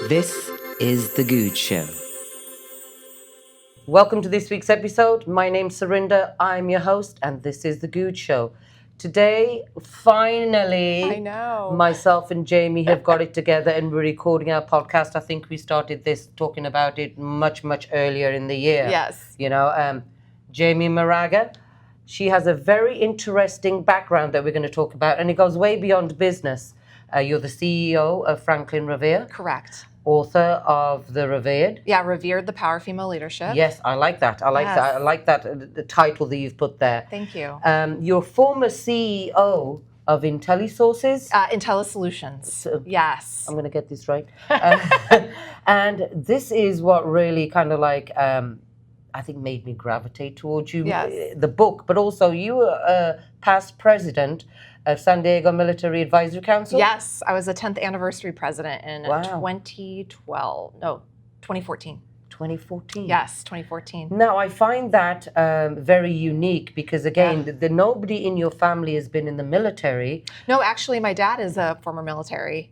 This is The Goode Show. Welcome to this week's episode. My name's Surinder. I'm your host, and this is The Goode Show. Today, finally, myself and Jamie have got it together and we're recording our podcast. I think we started this talking about it much earlier in the year. Yes. You know, Jaime Moraga, she has a very interesting background that we're going to talk about, and it goes way beyond business. You're the CEO of Franklin Revere. Correct. Author of the REVERED. Yeah, Revered, the Power of Female Leadership. Yes, I like that. I like that, the title that you've put there. Thank you. You're former CEO of IntelliSources. IntelliSolutions. Yes. I'm going to get this right. And this is what really kind of like, I think made me gravitate towards you. Yes. The book, but also you were a past president of San Diego Military Advisory Council. Yes, I was a 10th anniversary president in 2014. 2014. Yes, 2014. Now, I find that very unique because, again, nobody in your family has been in the military. No, actually, my dad is a former military.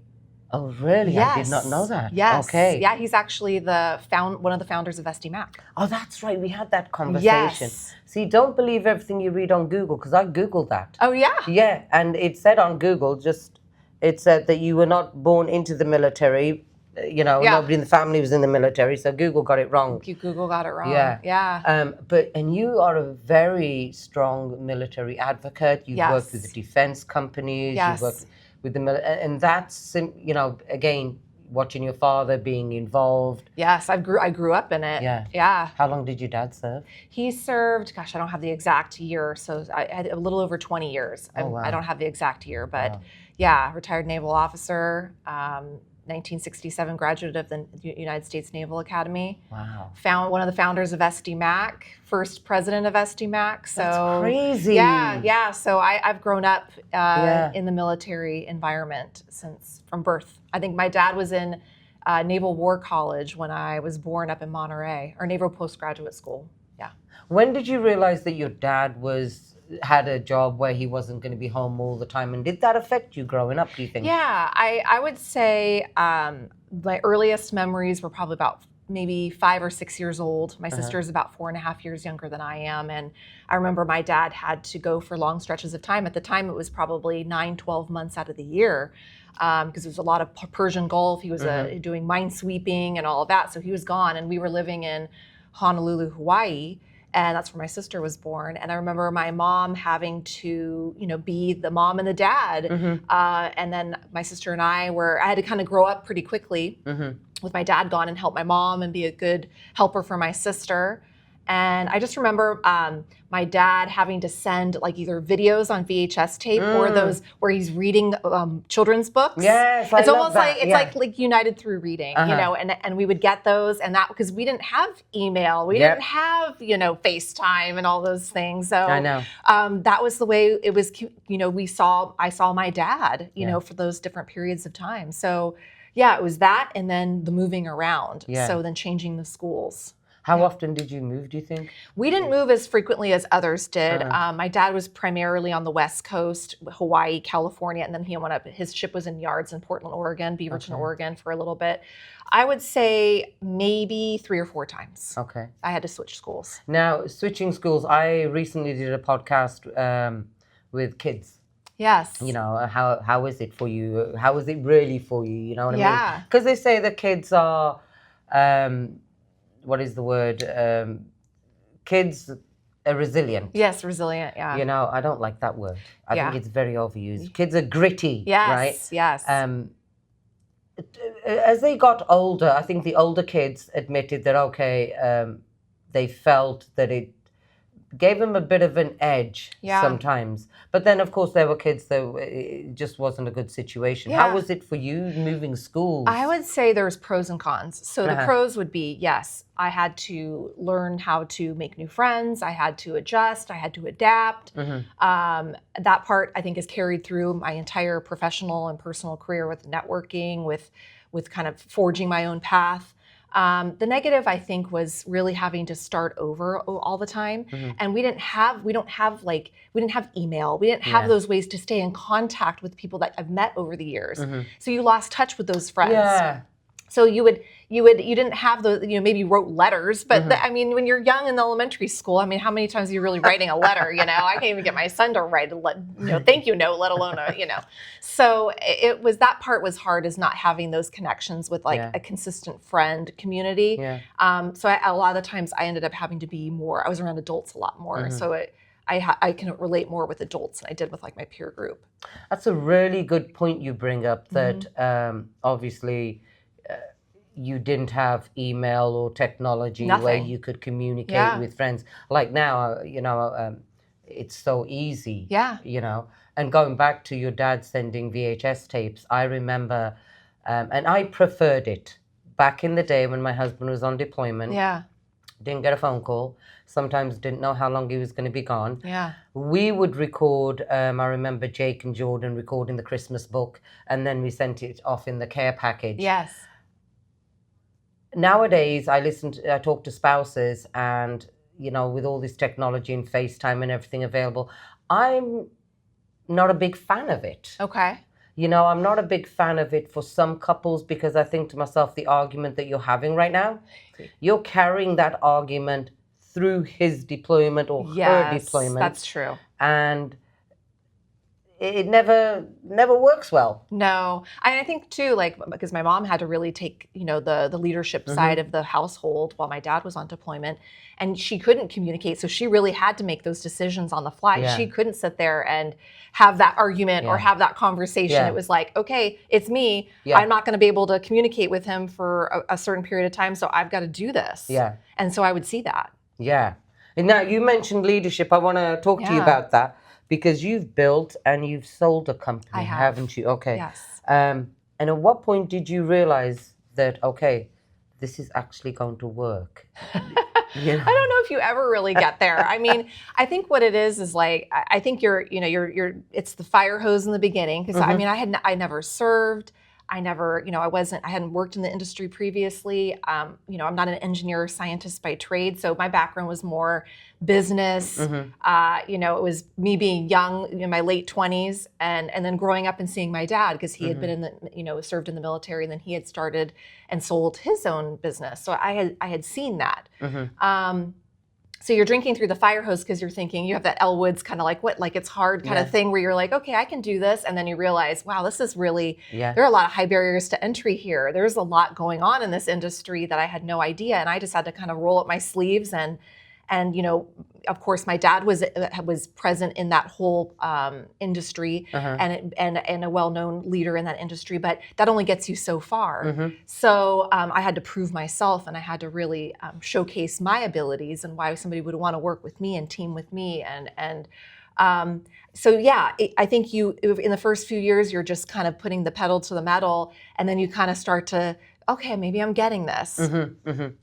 Oh, really? Yes. I did not know that. Yes. Okay. Yeah, he's actually one of the founders of SDMac. Oh, that's right. We had that conversation. Yes. See, don't believe everything you read on Google, because I Googled that. Oh, yeah? Yeah, and it said on Google, it said that you were not born into the military. You know, nobody in the family was in the military, so Google got it wrong. Google got it wrong. Yeah. Yeah. And you are a very strong military advocate. You've worked with the defense companies. Yes. You've worked with the military, and that's, you know, again, watching your father being involved. Yes, I grew up in it. Yeah. Yeah. How long did your dad serve? He served, gosh, I don't have the exact year, so I had a little over 20 years. Wow. I don't have the exact year, but yeah, retired naval officer, 1967 graduate of the United States Naval Academy. Wow. One of the founders of SDMac, first president of SDMac. So that's crazy. Yeah. So I've grown up in the military environment from birth. I think my dad was in Naval War College when I was born up in Monterey, or Naval Postgraduate School. Yeah. When did you realize that your dad had a job where he wasn't going to be home all the time, and did that affect you growing up, do you think? Yeah, I would say my earliest memories were probably about maybe 5 or 6 years old. My sister is about 4.5 years younger than I am, and I remember my dad had to go for long stretches of time. At the time, it was probably 9-12 months out of the year, because there was a lot of Persian Gulf. He was doing minesweeping and all of that, so he was gone, and we were living in Honolulu, Hawaii. And that's where my sister was born. And I remember my mom having to, be the mom and the dad. And then my sister and I had to kind of grow up pretty quickly with my dad gone and help my mom and be a good helper for my sister. And I just remember my dad having to send like either videos on VHS tape or those where he's reading children's books. Yes, it's I almost love that. like like united through reading, and we would get those, and that because we didn't have email, we didn't have FaceTime and all those things. So I know that was the way it was. I saw my dad, for those different periods of time. So yeah, it was that, and then the moving around. Yeah. So then changing the schools. How often did you move, do you think? We didn't move as frequently as others did. My dad was primarily on the West Coast, Hawaii, California, and then he went up. His ship was in yards in Portland, Oregon, Beaverton, Oregon for a little bit. I would say maybe 3 or 4 times. Okay. I had to switch schools. Now, switching schools, I recently did a podcast with kids. Yes. How is it for you? How is it really for you? You know what I mean? Because they say that kids are... what is the word? Kids are resilient. Yes, resilient, yeah. I don't like that word. I think it's very overused. Kids are gritty, right? Yes. As they got older, I think the older kids admitted that, they felt that it gave them a bit of an edge sometimes. But then, of course, there were kids that it just wasn't a good situation. Yeah. How was it for you moving schools? I would say there's pros and cons. So the pros would be, yes, I had to learn how to make new friends. I had to adjust. I had to adapt. That part, I think, is carried through my entire professional and personal career with networking, with kind of forging my own path. The negative, I think, was really having to start over all the time. And we didn't have email. We didn't have those ways to stay in contact with people that I've met over the years. So you lost touch with those friends. So you didn't have the, maybe you wrote letters, but I mean, when you're young in elementary school, I mean, how many times are you really writing a letter? I can't even get my son to write a thank you note, let alone So that part was hard, is not having those connections with like a consistent friend community. So a lot of the times I ended up having to be I was around adults a lot more. So I can relate more with adults than I did with like my peer group. That's a really good point you bring up, that obviously you didn't have email or technology where you could communicate with friends. Like now, it's so easy. And going back to your dad sending VHS tapes, I remember, and I preferred it back in the day when my husband was on deployment. Didn't get a phone call. Sometimes didn't know how long he was going to be gone. We would record, I remember Jake and Jordan recording the Christmas book, and then we sent it off in the care package. Nowadays, I talk to spouses, and, with all this technology and FaceTime and everything available, I'm not a big fan of it. I'm not a big fan of it for some couples, because I think to myself, the argument that you're having right now, you're carrying that argument through his deployment or her deployment. That's true. And it never works well. No. I think too, like, because my mom had to really take, the leadership side of the household while my dad was on deployment, and she couldn't communicate. So she really had to make those decisions on the fly. She couldn't sit there and have that argument or have that conversation. It was like, okay, it's me. I'm not going to be able to communicate with him for a certain period of time. So I've got to do this. And so I would see that. And now you mentioned leadership. I want to talk to you about that, because you've built and you've sold a company, haven't you? Okay. Yes. And at what point did you realize that, okay, this is actually going to work? I don't know if you ever really get there. I mean, I think what it is like, I think it's the fire hose in the beginning. Because I mean, I never served. I never, I hadn't worked in the industry previously. I'm not an engineer or scientist by trade. So my background was more business. It was me being young in my late 20s, and then growing up and seeing my dad, because he had been served in the military, and then he had started and sold his own business. So I had seen that. So you're drinking through the fire hose because you're thinking, you have that Elle Woods kind of like it's hard kind of thing, where you're like, okay, I can do this. And then you realize, wow, this is really, there are a lot of high barriers to entry here. There's a lot going on in this industry that I had no idea. And I just had to kind of roll up my sleeves and of course, my dad was present in that whole industry and a well-known leader in that industry, but that only gets you so far. So I had to prove myself, and I had to really showcase my abilities and why somebody would want to work with me and team with me. I think in the first few years, you're just kind of putting the pedal to the metal, and then you kind of start to, okay, maybe I'm getting this. And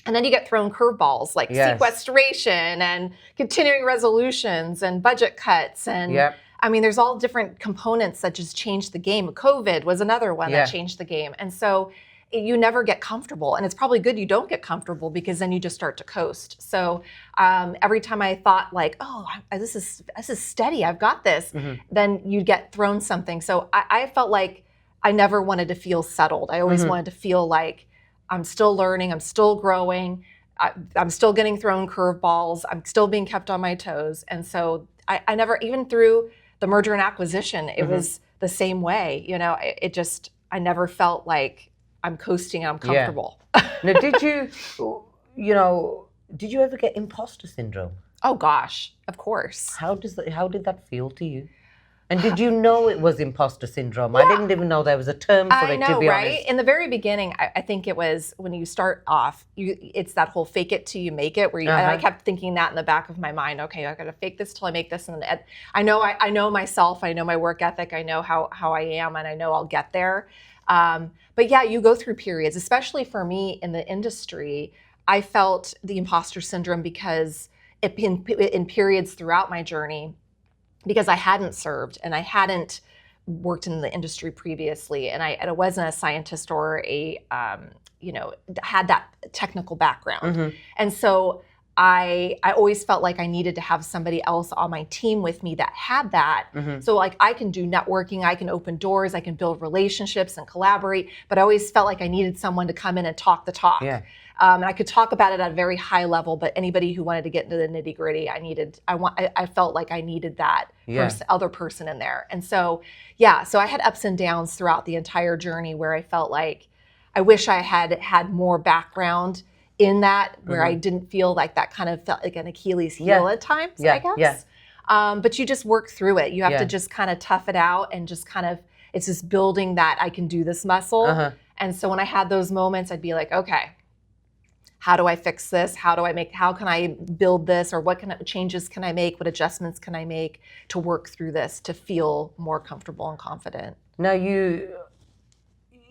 then you get thrown curveballs like sequestration and continuing resolutions and budget cuts. And I mean, there's all different components that just changed the game. COVID was another one that changed the game. And so you never get comfortable. And it's probably good you don't get comfortable, because then you just start to coast. So every time I thought like, oh, this is steady, I've got this, then you get thrown something. So I felt like I never wanted to feel settled. I always wanted to feel like I'm still learning, I'm still growing, I'm still getting thrown curveballs, I'm still being kept on my toes. And so I never, even through the merger and acquisition, it was the same way. I never felt like I'm coasting and I'm comfortable. Now, did you ever get imposter syndrome? Oh gosh, of course. How did that feel to you? And did you know it was imposter syndrome? I didn't even know there was a term for it, to be honest. In the very beginning, I think it was when you start off, it's that whole fake it till you make it, where I kept thinking that in the back of my mind. Okay, I got to fake this till I make this. And I know myself, I know my work ethic, I know how I am, and I know I'll get there. But yeah, you go through periods, especially for me in the industry. I felt the imposter syndrome because in periods throughout my journey, because I hadn't served and I hadn't worked in the industry previously, and I wasn't a scientist or had that technical background. And so I always felt like I needed to have somebody else on my team with me that had that. So like I can do networking, I can open doors, I can build relationships and collaborate, but I always felt like I needed someone to come in and talk the talk. Yeah. And I could talk about it at a very high level, but anybody who wanted to get into the nitty gritty, I felt like I needed that other person in there. And so, so I had ups and downs throughout the entire journey where I felt like I wish I had more background in that, where I didn't feel like that kind of felt like an Achilles heel at times, I guess. But you just work through it. You have to just kind of tough it out and just kind of, it's just building that I can do this muscle. And so when I had those moments, I'd be like, okay, how do I fix this? How can I build this? Or what changes can I make? What adjustments can I make to work through this to feel more comfortable and confident? Now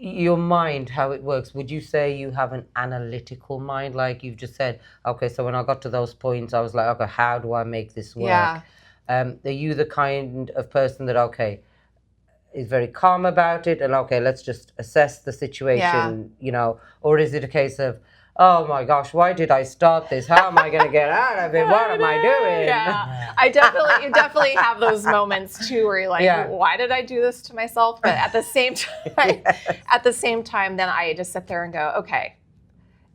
your mind, how it works, would you say you have an analytical mind? Like you've just said, okay, so when I got to those points, I was like, okay, how do I make this work? Yeah. Are you the kind of person that, okay, is very calm about it and, okay, let's just assess the situation, you know, or is it a case of, oh my gosh, why did I start this? How am I going to get out of it? What am I doing? Yeah, you definitely have those moments too, where you're like, why did I do this to myself? But at the same time, then I just sit there and go, okay,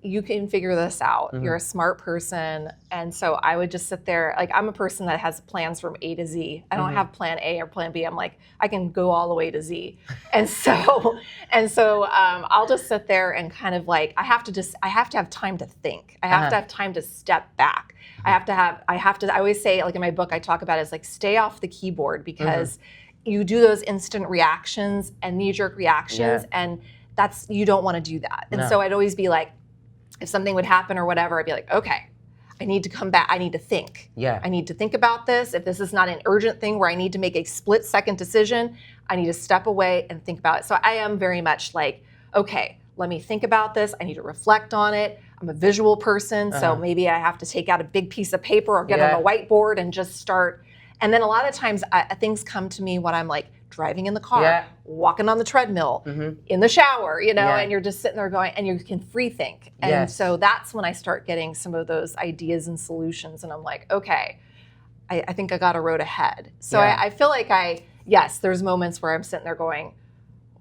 you can figure this out. You're a smart person. And so I would just sit there, like I'm a person that has plans from A to Z. I don't have plan A or plan B. I'm like, I can go all the way to Z. And so I'll just sit there and kind of like, I have to have time to think. I have to have time to step back. I always say, like in my book, I talk about it as like, stay off the keyboard, because you do those instant reactions and knee-jerk reactions, and you don't want to do that. And so I'd always be like, if something would happen or whatever, I'd be like, okay, I need to come back. I need to think. I need to think about this. If this is not an urgent thing where I need to make a split-second decision, I need to step away and think about it. So I am very much like, okay, let me think about this. I need to reflect on it. I'm a visual person, so maybe I have to take out a big piece of paper or get on a whiteboard and just start. And then a lot of times things come to me when I'm like driving in the car, walking on the treadmill, in the shower, you know, and you're just sitting there going, and you can free think. And so that's when I start getting some of those ideas and solutions. And I'm like, okay, I think I got a road ahead. So I feel like there's moments where I'm sitting there going,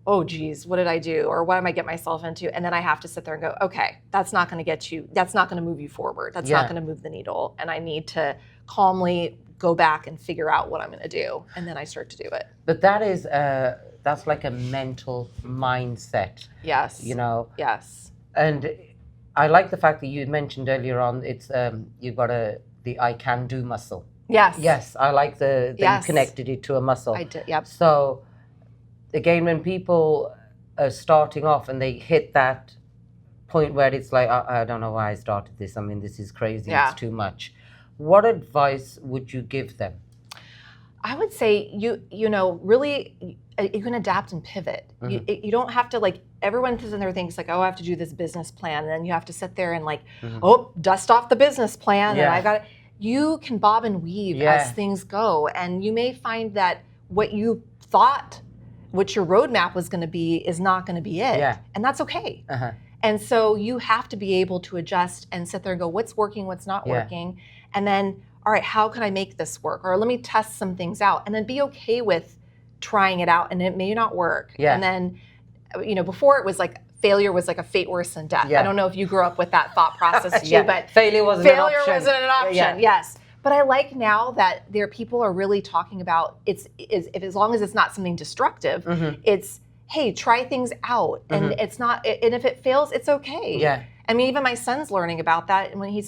oh geez, what did I do? Or what am I get myself into? And then I have to sit there and go, okay, that's not going to move you forward. That's not going to move the needle. And I need to calmly go back and figure out what I'm going to do. And then I start to do it. But that's like a mental mindset. Yes. You know? Yes. And I like the fact that you mentioned earlier on, it's you've got the I can do muscle. Yes. Yes. I like that you connected it to a muscle. I did. Yep. So again, when people are starting off and they hit that point where it's like, I don't know why I started this. I mean, this is crazy. It's too much. What advice would you give them? I would say you know, really, you can adapt and pivot. You don't have to, like, everyone sits in there thinks like, oh, I have to do this business plan, and then you have to sit there and like, oh, dust off the business plan, and I got it. You can bob and weave as things go, and you may find that what you thought, what your roadmap was going to be, is not going to be it, and that's okay. And so you have to be able to adjust and sit there and go, what's working, what's not working, and then, all right, how can I make this work? Or let me test some things out, and then be okay with trying it out, and it may not work. And then, you know, before it was like failure was like a fate worse than death. I don't know if you grew up with that thought process too, but failure wasn't an option. Yes. But I like now that people are really talking about as long as it's not something destructive, it's, hey, try things out, and it's not, and if it fails, it's okay. I mean, even my son's learning about that. And when he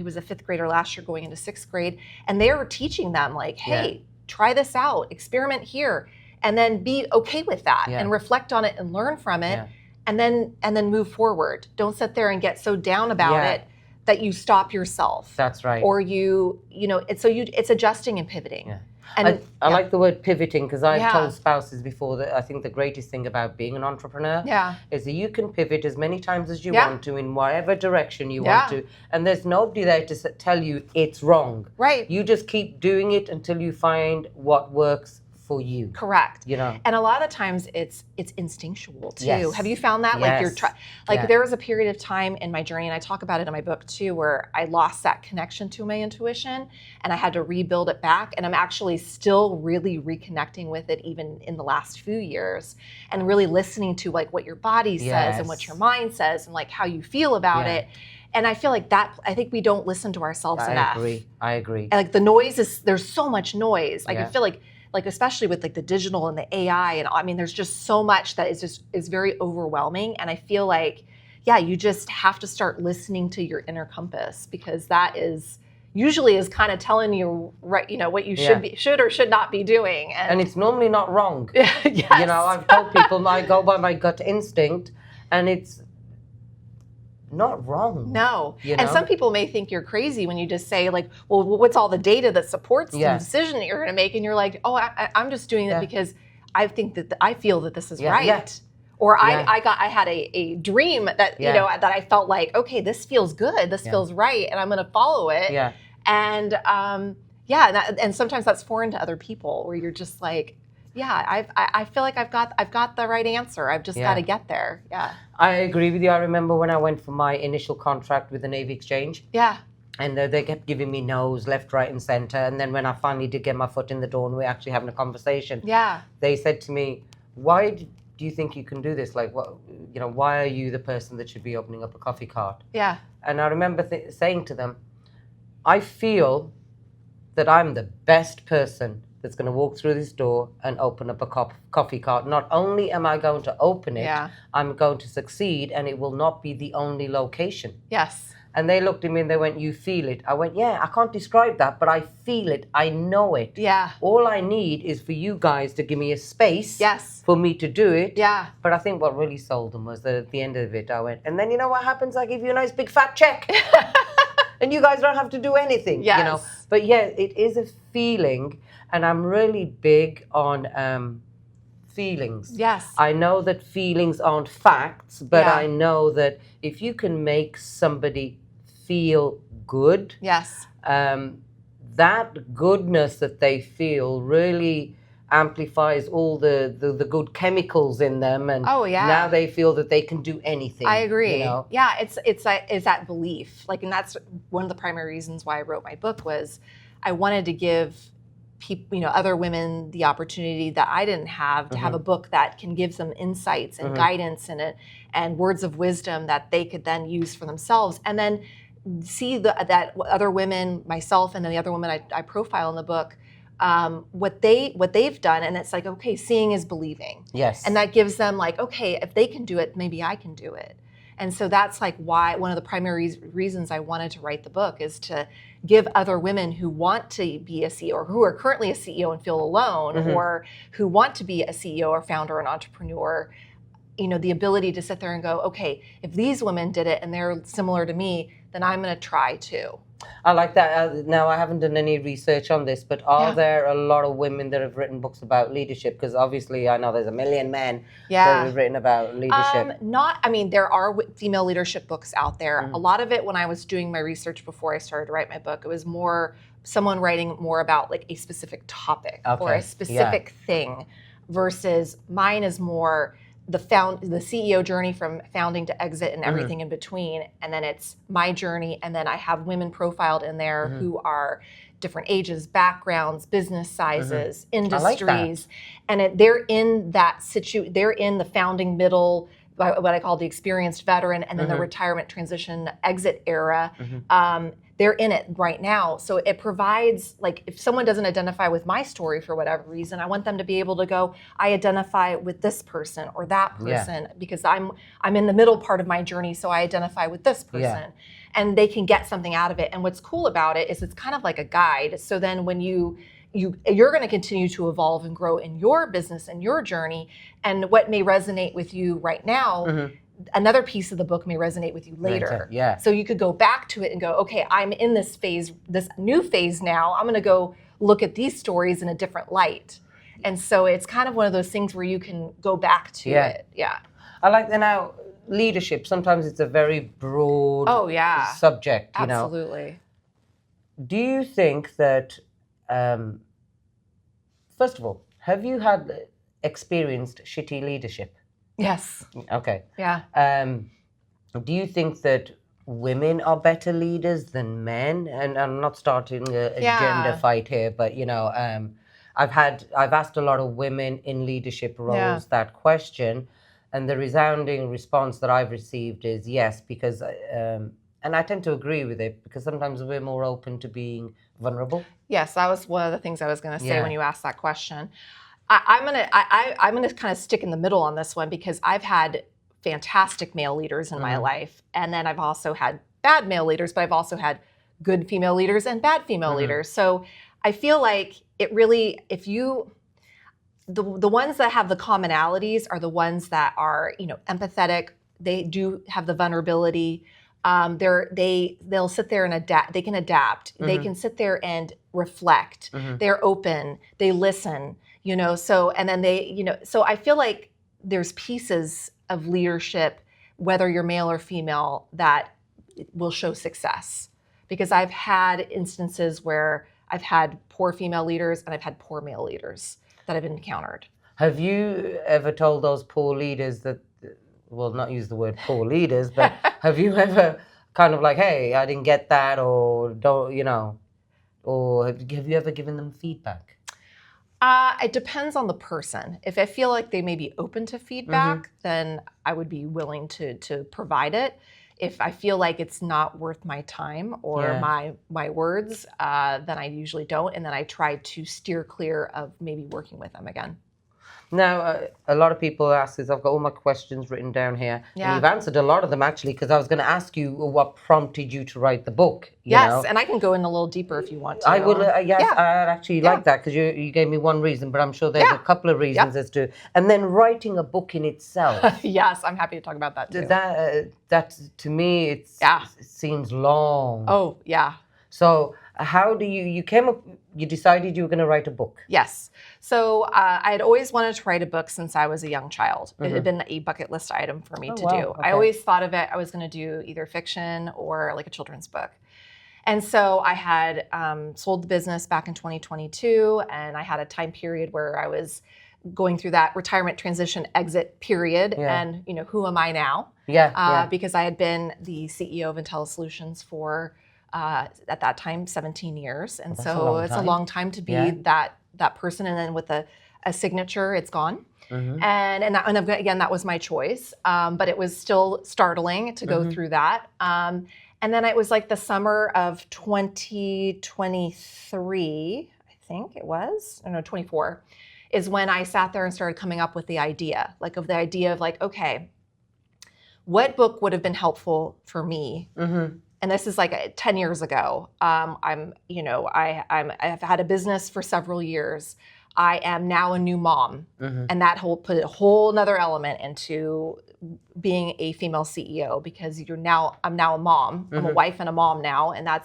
was a fifth grader last year going into sixth grade, and they were teaching them like, hey, try this out, experiment here, and then be okay with that and reflect on it and learn from it, and then move forward. Don't sit there and get so down about it that you stop yourself. That's right. Or it's adjusting and pivoting. And I like the word pivoting, because I've told spouses before that I think the greatest thing about being an entrepreneur is that you can pivot as many times as you want to, in whatever direction you want to, and there's nobody there to tell you it's wrong. Right. You just keep doing it until you find what works for you. Correct. You know, and a lot of the times it's instinctual too. Yes. Have you found that? Yes. Like there was a period of time in my journey, and I talk about it in my book too, where I lost that connection to my intuition, and I had to rebuild it back. And I'm actually still really reconnecting with it, even in the last few years, and really listening to like what your body says and what your mind says, and like how you feel about it. And I feel like that, I think we don't listen to ourselves enough. I agree. And like the noise there's so much noise. Like I feel like especially with like the digital and the AI, and I mean, there's just so much that is very overwhelming. And I feel like, you just have to start listening to your inner compass, because that usually is kind of telling you, right, what you should or should not be doing. And it's normally not wrong. Yes. You know, I've told people I go by my gut instinct, and it's not wrong. No. You know? And some people may think you're crazy when you just say like, well, what's all the data that supports the decision that you're going to make? And you're like, oh, I'm just doing it because I think that I feel that this is right. Yeah. Or I had a dream that, that I felt like, okay, this feels good. This feels right. And I'm going to follow it. Yeah. And and sometimes that's foreign to other people, where you're just like, I feel like I've got the right answer. I've just got to get there. Yeah. I agree with you. I remember when I went for my initial contract with the Navy Exchange. Yeah. And they kept giving me no's left, right, and center. And then when I finally did get my foot in the door and we're actually having a conversation, they said to me, "Why do you think you can do this? Like, what? Why are you the person that should be opening up a coffee cart?" Yeah. And I remember saying to them, "I feel that I'm the best person that's going to walk through this door and open up a coffee cart. Not only am I going to open it, I'm going to succeed, and it will not be the only location." Yes. And they looked at me and they went, "You feel it?" I went, "Yeah, I can't describe that, but I feel it. I know it. Yeah. All I need is for you guys to give me a space for me to do it." Yeah. But I think what really sold them was that at the end of it, I went, "And then you know what happens? I give you a nice big fat check." And you guys don't have to do anything, But it is a feeling, and I'm really big on feelings. Yes. I know that feelings aren't facts, but I know that if you can make somebody feel good, that goodness that they feel really amplifies all the good chemicals in them, and now they feel that they can do anything. I agree. Yeah, it's that belief. Like, and that's one of the primary reasons why I wrote my book, was I wanted to give people, other women, the opportunity that I didn't have, to have a book that can give them insights and guidance in it, and words of wisdom that they could then use for themselves, and then see that other women, myself, and then the other women I profile in the book, what they've done. And it's like, okay, seeing is believing. Yes. And that gives them like, okay, if they can do it, maybe I can do it. And so that's like why one of the primary reasons I wanted to write the book, is to give other women who want to be a CEO, or who are currently a CEO and feel alone, or who want to be a CEO or founder or an entrepreneur, the ability to sit there and go, okay, if these women did it and they're similar to me, then I'm going to try too. I like that. Now, I haven't done any research on this, but are there a lot of women that have written books about leadership? Because obviously I know there's a million men that have written about leadership. There are female leadership books out there. A lot of it, when I was doing my research before I started to write my book, it was more someone writing more about like a specific topic or a specific thing, versus mine is more the CEO journey from founding to exit and everything in between. And then it's my journey. And then I have women profiled in there who are different ages, backgrounds, business sizes, industries. And they're in that they're in the founding middle, what I call the experienced veteran, and then the retirement transition exit era. They're in it right now. So it provides, like, if someone doesn't identify with my story for whatever reason, I want them to be able to go, I identify with this person or that person, because I'm in the middle part of my journey, so I identify with this person. And they can get something out of it. And what's cool about it is it's kind of like a guide. So then when you're going to continue to evolve and grow in your business and your journey, and what may resonate with you right now, another piece of the book may resonate with you later. Yeah. So you could go back to it and go, okay, I'm in this phase, this new phase now. I'm going to go look at these stories in a different light. And so it's kind of one of those things where you can go back to it. Yeah. I like that. Now, leadership, sometimes it's a very broad subject, you know. Absolutely. Do you think that, first of all, Have you had experienced shitty leadership? Yes. Okay. Yeah. Do you think that women are better leaders than men? And I'm not starting a gender fight here, but I've asked a lot of women in leadership roles that question, and the resounding response that I've received is yes, because and I tend to agree with it, because sometimes we're more open to being vulnerable. Yes, that was one of the things I was going to say when you asked that question. I'm gonna kind of stick in the middle on this one, because I've had fantastic male leaders in my life, and then I've also had bad male leaders, but I've also had good female leaders and bad female leaders. So I feel like it really, if you, the ones that have the commonalities are the ones that are, empathetic. They do have the vulnerability. They'll sit there and adapt. They can adapt. They can sit there and reflect. They're open. They listen. So and then so I feel like there's pieces of leadership, whether you're male or female, that will show success. Because I've had instances where I've had poor female leaders and I've had poor male leaders that I've encountered. Have you ever told those poor leaders that, well, not use the word poor leaders, but have you ever kind of like, hey, I didn't get that, or don't, or have you ever given them feedback? It depends on the person. If I feel like they may be open to feedback, then I would be willing to provide it. If I feel like it's not worth my time or my words, then I usually don't. And then I try to steer clear of maybe working with them again. Now, a lot of people ask this. I've got all my questions written down here. Yeah. And you've answered a lot of them, actually, because I was going to ask you what prompted you to write the book. Yes, and I can go in a little deeper if you want to. I would, yes, I'd actually like that, because you gave me one reason, but I'm sure there's a couple of reasons as to... And then writing a book in itself. Yes, I'm happy to talk about that, too. That to me, it seems long. Oh, yeah. So how do you came up, you decided you were going to write a book? Yes. So I had always wanted to write a book since I was a young child. It had been a bucket list item for me to do. Okay. I always thought of it, I was going to do either fiction or like a children's book. And so I had sold the business back in 2022, and I had a time period where I was going through that retirement transition exit period. And, who am I now? Because I had been the CEO of IntelliSolutions for at that time 17 years, and so it's a long time to be that person. And then with a signature, it's gone. And again, that was my choice, but it was still startling to go through that. And then it was like the summer of 2023, I think it was, 24, is when I sat there and started coming up with the idea, okay, what book would have been helpful for me? And this is like 10 years ago. I've had a business for several years. I am now a new mom, and that put a whole nother element into being a female CEO, because I'm now a mom. I'm a wife and a mom now, and I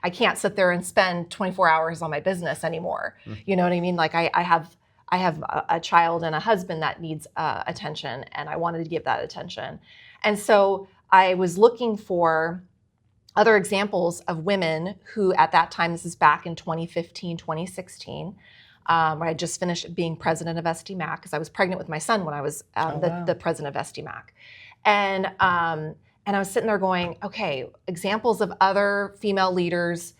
can't sit there and spend 24 hours on my business anymore. You know what I mean? Like I have a child and a husband that needs attention, and I wanted to give that attention. And so I was looking for other examples of women who, at that time, this is back in 2015, 2016, where I just finished being president of SDMAC, because I was pregnant with my son when I was the president of SDMAC. And I was sitting there going, okay, examples of other female leaders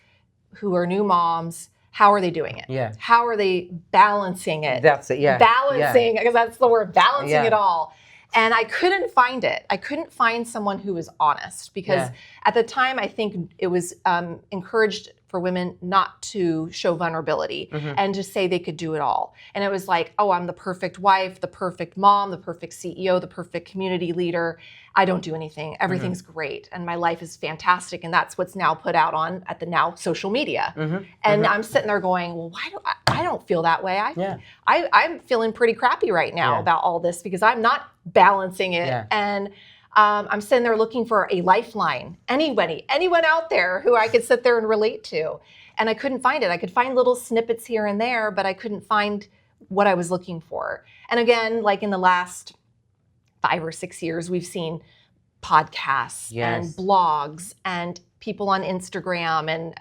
who are new moms, how are they doing it? Yeah. How are they balancing it? That's it, yeah. Balancing, because that's the word, balancing it all. And I couldn't find it. I couldn't find someone who was honest, because at the time, I think it was encouraged for women not to show vulnerability and just say they could do it all. And it was like, oh, I'm the perfect wife, the perfect mom, the perfect CEO, the perfect community leader. I don't do anything. Everything's great. And my life is fantastic. And that's what's now put out on at the now social media. And I'm sitting there going, well, why do I don't feel that way. I'm feeling pretty crappy right now about all this, because I'm not balancing it. And I'm sitting there looking for a lifeline. Anyone out there who I could sit there and relate to. And I couldn't find it. I could find little snippets here and there, but I couldn't find what I was looking for. And again, like in the last 5 or 6 years, we've seen podcasts and blogs and people on Instagram and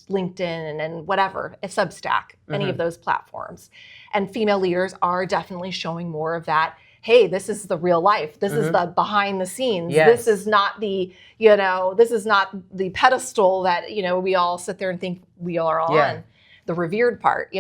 LinkedIn and whatever, a Substack, any of those platforms. And female leaders are definitely showing more of that. Hey, this is the real life. This is the behind the scenes. Yes. This is not the, this is not the pedestal that, we all sit there and think we are on, the revered part,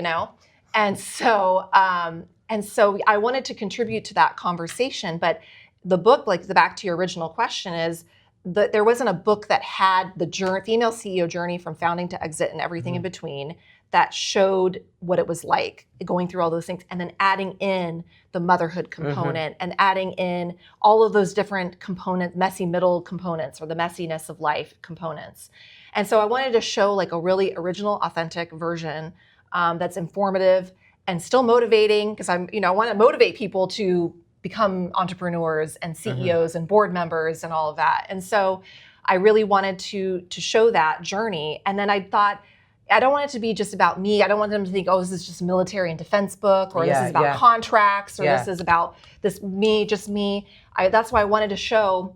And so I wanted to contribute to that conversation, but the book, back to your original question, is that there wasn't a book that had the female CEO journey from founding to exit and everything in between that showed what it was like going through all those things, and then adding in the motherhood component and adding in all of those different components, messy middle components, or the messiness of life components. And so I wanted to show a really original, authentic version that's informative and still motivating, because I want to motivate people to become entrepreneurs and CEOs and board members and all of that. And so I really wanted to show that journey. And then I thought, I don't want it to be just about me. I don't want them to think, oh, this is just a military and defense book, or this is about contracts, or this is about just me. That's why I wanted to show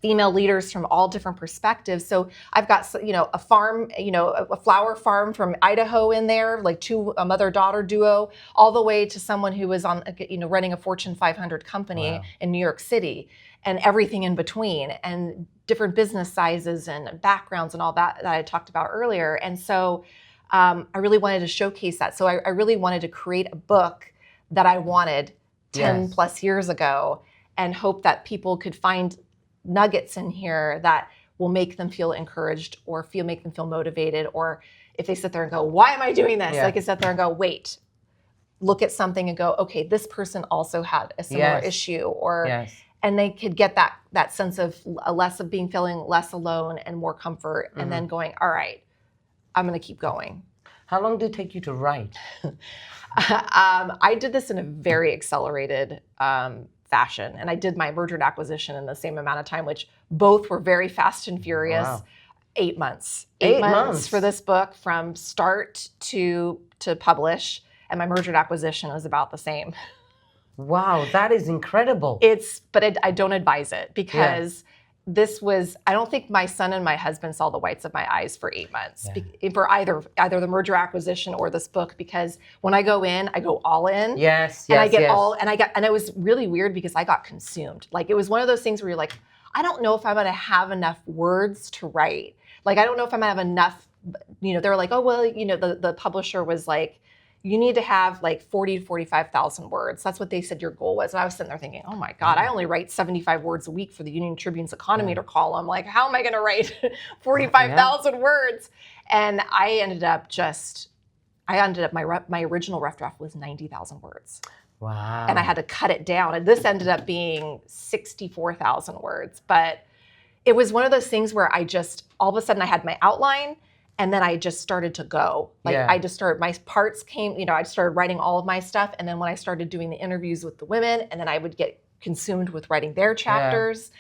female leaders from all different perspectives. So I've got, a farm, a flower farm from Idaho in there, a mother-daughter duo, all the way to someone who was on, running a Fortune 500 company in New York City, and everything in between, and different business sizes and backgrounds and all that I talked about earlier. And so I really wanted to showcase that. So I really wanted to create a book that I wanted 10 plus years ago, and hope that people could find nuggets in here that will make them feel encouraged, or make them feel motivated. Or if they sit there and go, why am I doing this? I can sit there and go, wait, look at something and go, okay, this person also had a similar issue, or and they could get that sense of feeling less alone and more comfort, and then going, all right, I'm going to keep going. How long did it take you to write? I did this in a very accelerated fashion, and I did my merger and acquisition in the same amount of time, which both were very fast and furious. Wow. 8 months. 8 months for this book, from start to publish, and my merger and acquisition was about the same. Wow, that is incredible. But I don't advise it, because I don't think my son and my husband saw the whites of my eyes for 8 months for either the merger acquisition or this book, because when I go in, I go all in. And it was really weird, because I got consumed. It was one of those things where you're like, I don't know if I'm going to have enough words to write. I don't know if I'm going to have enough, they were like, oh, well, the publisher was like, you need to have 40 to 45,000 words. That's what they said your goal was. And I was sitting there thinking, oh my God, I only write 75 words a week for the Union Tribune's Econometer column. How am I going to write 45,000 words? And I ended up my original rough draft was 90,000 words. Wow. And I had to cut it down. And this ended up being 64,000 words. But it was one of those things where all of a sudden I had my outline, and then I just started to go. My parts came, I started writing all of my stuff. And then when I started doing the interviews with the women, and then I would get consumed with writing their chapters.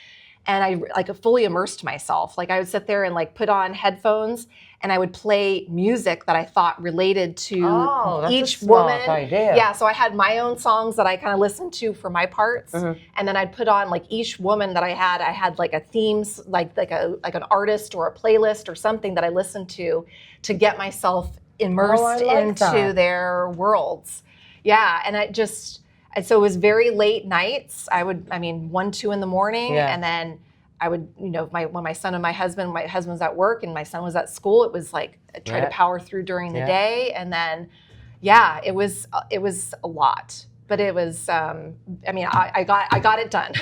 And I fully immersed myself. I would sit there and put on headphones, and I would play music that I thought related to each woman. Idea. Yeah, so I had my own songs that I kind of listened to for my parts, and then I'd put on each woman that I had a themes, like an artist or a playlist or something that I listened to get myself immersed into their worlds. Yeah, and so it was very late nights. 1, 2 in the morning, and then I would, when my son and my husband was at work and my son was at school, it was I try to power through during the day, and then, it was a lot, but it was, I got it done.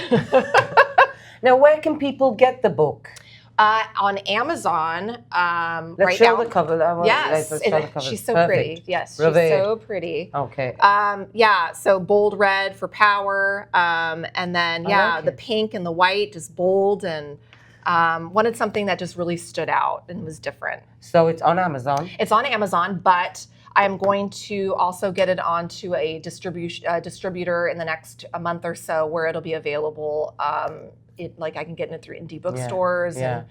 Now, where can people get the book? On Amazon, Let's show the cover. Yes, let's show the cover. She's so Perfect. pretty. Yes, REVERED. she's so pretty. Okay. So bold red for power, and then the pink and the white is bold, and wanted something that just really stood out and was different. So it's on Amazon. It's on Amazon, but I'm going to also get it onto a distributor in the next month or so, where it'll be available. I can get it through indie bookstores and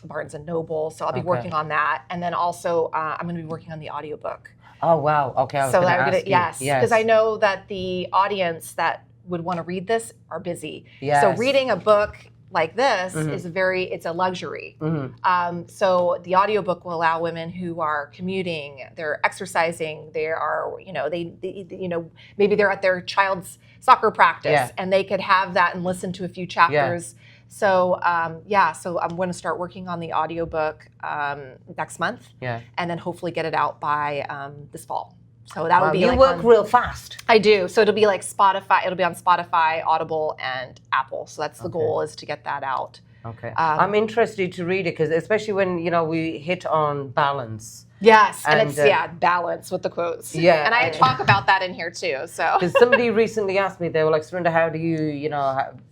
Barnes and Noble. So I'll be working on that, and then also I'm going to be working on the audiobook. Oh wow! Okay, because I know that the audience that would want to read this are busy. Yes. So reading a book like this is it's a luxury. So the audiobook will allow women who are commuting, they're exercising, they are, maybe they're at their child's soccer practice and they could have that and listen to a few chapters. So so I'm going to start working on the audiobook next month and then hopefully get it out by this fall. So that would be you work real fast. I do. So it'll be like Spotify. It'll be on Spotify, Audible, and Apple. So that's the goal, is to get that out. Okay. I'm interested to read it because especially when, we hit on balance. Yes, and it's, balance with the quotes. Yeah. And I talk about that in here too, so. Because somebody recently asked me, they were like, Surinder, how do you,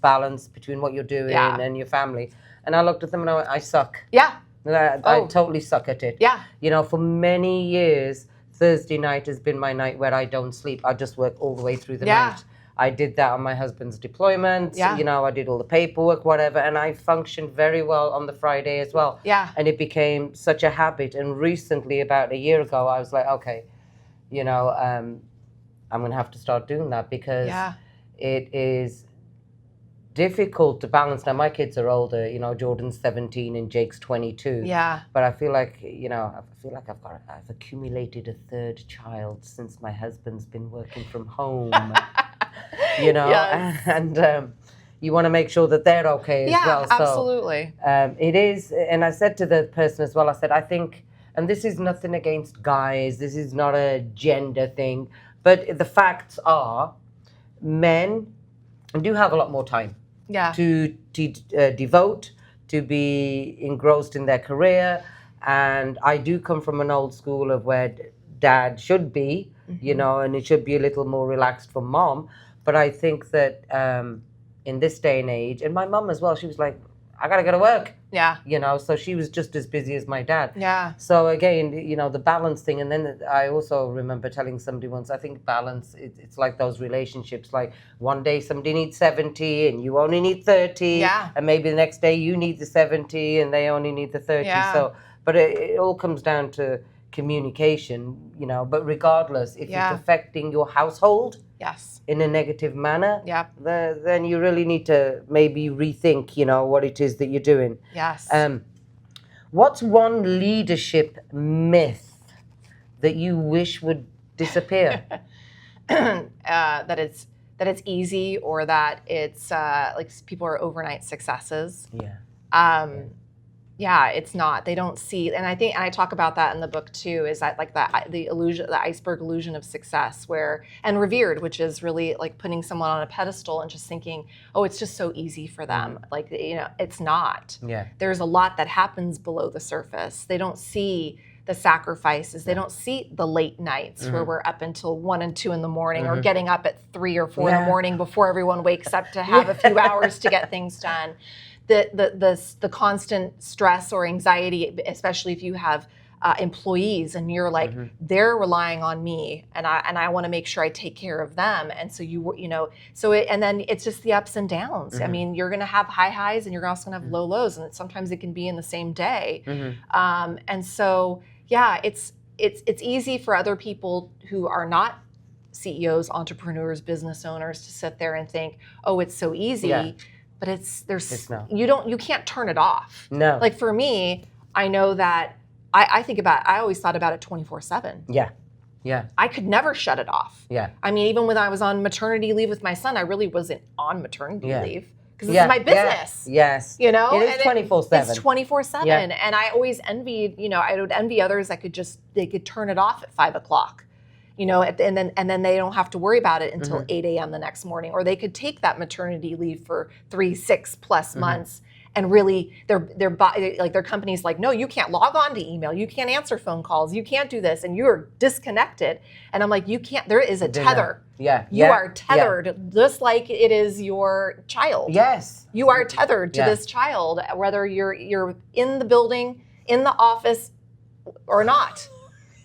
balance between what you're doing and your family? And I looked at them and I went, I suck. Yeah. I totally suck at it. Yeah. For many years, Thursday night has been my night where I don't sleep. I just work all the way through the night. I did that on my husband's deployment. I did all the paperwork, whatever, and I functioned very well on the Friday as well. Yeah. And it became such a habit. And recently, about a year ago, I was like, okay, I'm going to have to start doing that because it is difficult to balance. Now, my kids are older. Jordan's 17 and Jake's 22. Yeah. But I feel like, I've accumulated a third child since my husband's been working from home. And you want to make sure that they're okay as well. Yeah, absolutely. So, it is, and I said to the person as well, I said, I think, and this is nothing against guys, this is not a gender thing, but the facts are men do have a lot more time to devote, to be engrossed in their career. And I do come from an old school of where dad should be, and it should be a little more relaxed for mom. But I think that in this day and age, and my mum as well, she was like, I got to go to work. Yeah. So she was just as busy as my dad. Yeah. So again, the balance thing. And then I also remember telling somebody once, I think balance, it's like those relationships. Like one day somebody needs 70 and you only need 30. Yeah. And maybe the next day you need the 70 and they only need the 30. Yeah. So, but it all comes down to communication, but regardless, if it's affecting your household in a negative manner, then you really need to maybe rethink, what it is that you're doing. Yes. What's one leadership myth that you wish would disappear? That it's easy, or that it's like people are overnight successes. Yeah, it's not. They don't see, and I talk about that in the book too. Is that like the illusion, the iceberg illusion of success, and revered, which is really like putting someone on a pedestal and just thinking, oh, it's just so easy for them. Like it's not. Yeah. There's a lot that happens below the surface. They don't see the sacrifices. They don't see the late nights where we're up until 1 and 2 in the morning, or getting up at 3 or 4 in the morning before everyone wakes up to have a few hours to get things done. The constant stress or anxiety, especially if you have employees and you're like, they're relying on me, and I want to make sure I take care of them, and so and then it's just the ups and downs. I mean, you're going to have high highs and you're also going to have low lows, and sometimes it can be in the same day. And so it's easy for other people who are not CEOs, entrepreneurs, business owners to sit there and think, oh, it's so easy. Yeah. But it's not. You can't turn it off. No. Like for me, I know that I always thought about it 24/7. Yeah. Yeah. I could never shut it off. Yeah. I mean, even when I was on maternity leave with my son, I really wasn't on maternity leave because this is my business. Yes. It is 24/7. It's 24/7. Yeah. And I always envied, I would envy others that they could turn it off at 5:00. And then they don't have to worry about it until 8 a.m. the next morning, or they could take that maternity leave for 3-6+ months, and really their company's like, no, you can't log on to email, you can't answer phone calls, you can't do this, and you're disconnected. And I'm like, you can't. There is a tether. Yeah, you are tethered, just like it is your child. Yes, you are tethered to this child, whether you're in the building, in the office, or not.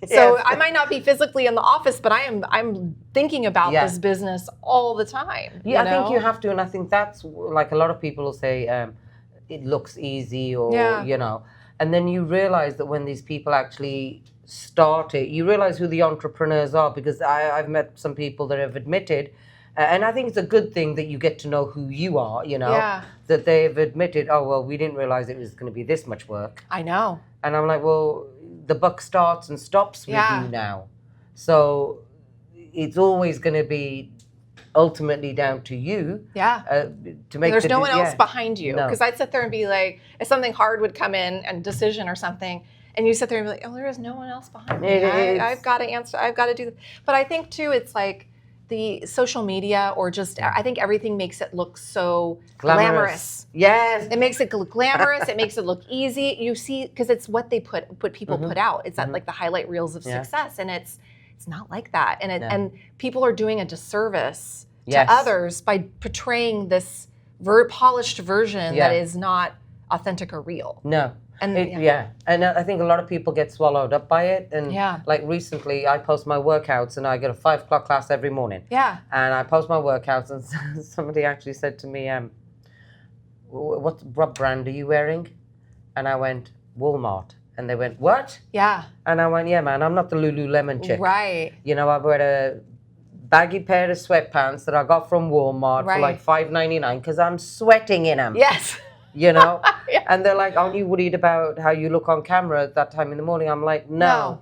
So I might not be physically in the office, but I'm thinking about this business all the time. Yeah, I think you have to, and I think that's like a lot of people will say it looks easy, or and then you realize that when these people actually start it, you realize who the entrepreneurs are, because I've met some people that have admitted, And I think it's a good thing that you get to know who you are, you know, Yeah. that they've admitted, oh, well, we didn't realize it was going to be this much work. I know. And I'm like, well, the buck starts and stops with you now. So it's always going to be ultimately down to you. Yeah. To make There's no one else behind you. No. Because I'd sit there and be like, if something hard would come in, a decision or something, and you sit there and be like, oh, there is no one else behind me. I've got to answer. I've got to do. But I think too, it's like the social media, or just, I think everything makes it look so glamorous. Yes. It makes it look glamorous. It makes it look easy. You see, because it's what they put people put out. It's like the highlight reels of success, and it's not like that. And and people are doing a disservice to others by portraying this polished version that is not authentic or real. No. And and I think a lot of people get swallowed up by it. And like recently, I post my workouts, and I get a 5 o'clock class every morning. Yeah. And I post my workouts, and somebody actually said to me, what brand are you wearing? And I went, Walmart. And they went, what? Yeah. And I went, yeah, man, I'm not the Lululemon chick. Right. You know, I wear a baggy pair of sweatpants that I got from Walmart for like $5.99 because I'm sweating in them. Yes. You know? And they're like, aren't you worried about how you look on camera at that time in the morning? I'm like, no.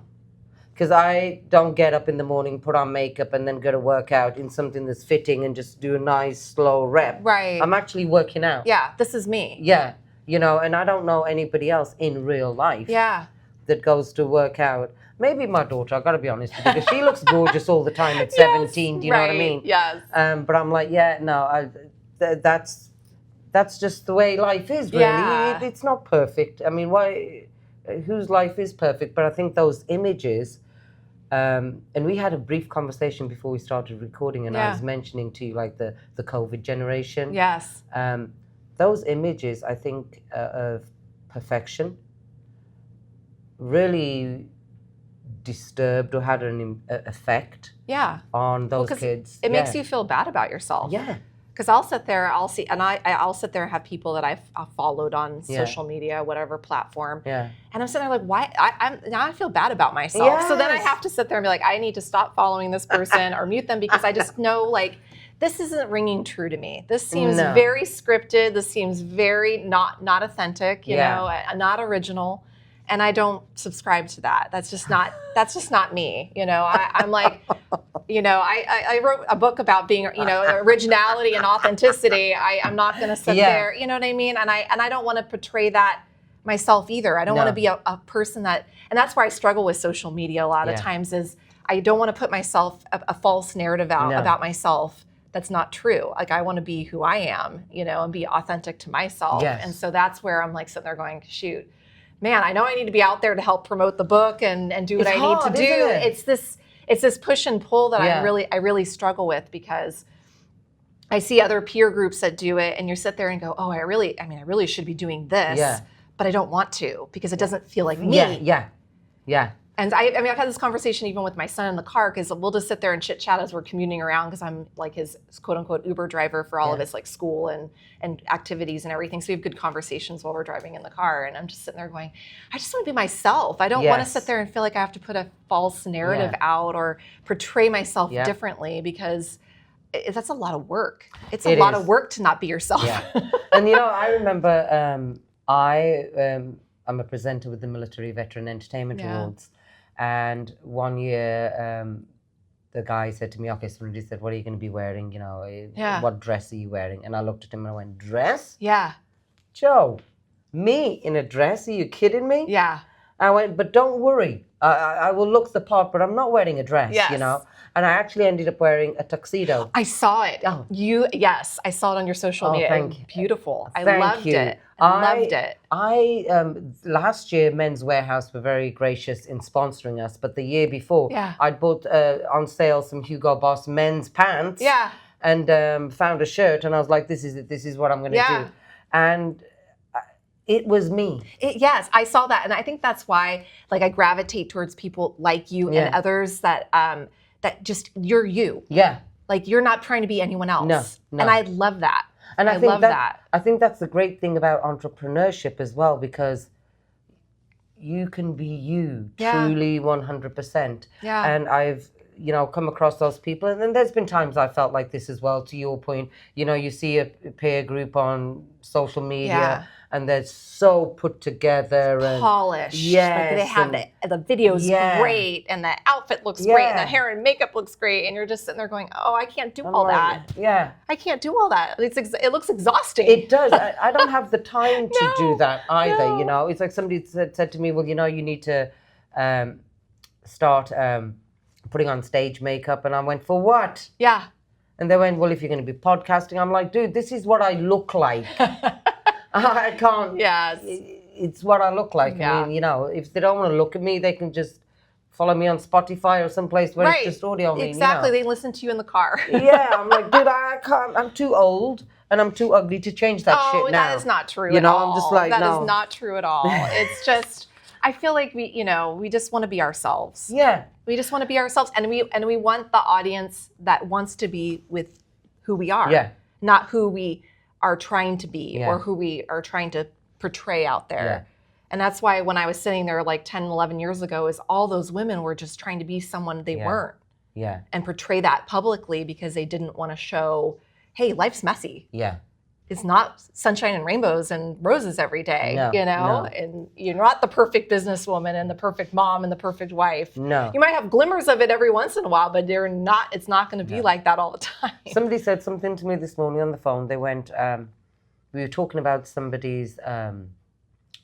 Because I don't get up in the morning, put on makeup, and then go to work out in something that's fitting and just do a nice, slow rep. Right. I'm actually working out. Yeah, this is me. Yeah. You know, and I don't know anybody else in real life that goes to work out. Maybe my daughter, I've got to be honest with you, because she looks gorgeous all the time at 17, do you know what I mean? Yes. But I'm like, that's just the way life is, really. Yeah. It's not perfect. I mean, whose life is perfect? But I think those images, and we had a brief conversation before we started recording, and I was mentioning to you, like, the COVID generation. Yes. Those images, I think, of perfection really disturbed or had an effect on those kids. It makes you feel bad about yourself. Yeah. Because I'll sit there, I'll sit there and have people that I've followed on social media, whatever platform. Yeah. And I'm sitting there like, why? Now I feel bad about myself. Yes. So then I have to sit there and be like, I need to stop following this person or mute them, because I just know, like, this isn't ringing true to me. This seems very scripted. This seems very not authentic, you know, not original. And I don't subscribe to that. That's just not me. You know, I'm like, you know, I wrote a book about being, you know, originality and authenticity. I'm not going to sit there, you know what I mean? And I don't want to portray that myself either. I don't want to be a person that, and that's where I struggle with social media a lot of times, is I don't want to put myself a false narrative out about myself that's not true. Like, I want to be who I am, you know, and be authentic to myself. Yes. And so that's where I'm like sitting there going, shoot, man, I know I need to be out there to help promote the book and do what I need to do. It's this push and pull that I really struggle with, because I see other peer groups that do it, and you sit there and go, oh, I really should be doing this, but I don't want to, because it doesn't feel like me. Yeah. And I mean, I've had this conversation even with my son in the car, because we'll just sit there and chit chat as we're commuting around, because I'm like his quote unquote Uber driver for all of his like school and activities and everything. So we have good conversations while we're driving in the car. And I'm just sitting there going, I just want to be myself. I don't want to sit there and feel like I have to put a false narrative out or portray myself differently, because that's a lot of work. It's a lot of work to not be yourself. Yeah. And you know, I remember I'm a presenter with the Military Veteran Entertainment Awards. And one year, the guy said to me, okay, so he said, what are you going to be wearing? You know, what dress are you wearing? And I looked at him and I went, dress? Yeah. Joe, me in a dress? Are you kidding me? Yeah. I went, but don't worry. I will look the part, but I'm not wearing a dress, you know? And I actually ended up wearing a tuxedo. I saw it. Oh. Yes, I saw it on your social media. Thank you. Beautiful. I loved it. Loved it. Last year, Men's Warehouse were very gracious in sponsoring us, but the year before, I'd bought on sale some Hugo Boss men's pants. Yeah. And found a shirt, and I was like, this is what I'm going to do. And it was me. Yes, I saw that, and I think that's why, like, I gravitate towards people like you and others that that just, you're you. Yeah. Like, you're not trying to be anyone else. No. And I love that. And I love that. I think that's the great thing about entrepreneurship as well, because you can be you truly 100%. Yeah. And I've, you know, come across those people. And then there's been times I felt like this as well, to your point. You know, you see a peer group on social media and they're so put together and polished. Yes, like they have the video's great and the outfit looks great and the hair and makeup looks great, and you're just sitting there going, oh, I can't do all that. Yeah. I can't do all that. It looks exhausting. It does. I don't have the time to do that either, you know. It's like somebody said to me, well, you know, you need to start putting on stage makeup. And I went, for what? Yeah. And they went, well, if you're going to be podcasting. I'm like, dude, this is what I look like. I can't. Yes. It's what I look like. I mean, you know, if they don't want to look at me, they can just follow me on Spotify or someplace where it's just audio. Exactly. You know. They listen to you in the car. Yeah. I'm like, dude, I can't. I'm too old and I'm too ugly to change that shit now. That is not true at all. I'm just like, that is not true at all. It's just, I feel like we just want to be ourselves. Yeah. We just want to be ourselves, and we want the audience that wants to be with who we are. Yeah. Not who we are trying to be or who we are trying to portray out there. Yeah. And that's why when I was sitting there like 10, 11 years ago, is all those women were just trying to be someone they weren't. Yeah. And portray that publicly because they didn't want to show, hey, life's messy. Yeah. It's not sunshine and rainbows and roses every day, you know? No. And you're not the perfect businesswoman and the perfect mom and the perfect wife. No. You might have glimmers of it every once in a while, but it's not going to be like that all the time. Somebody said something to me this morning on the phone. They went, we were talking about somebody's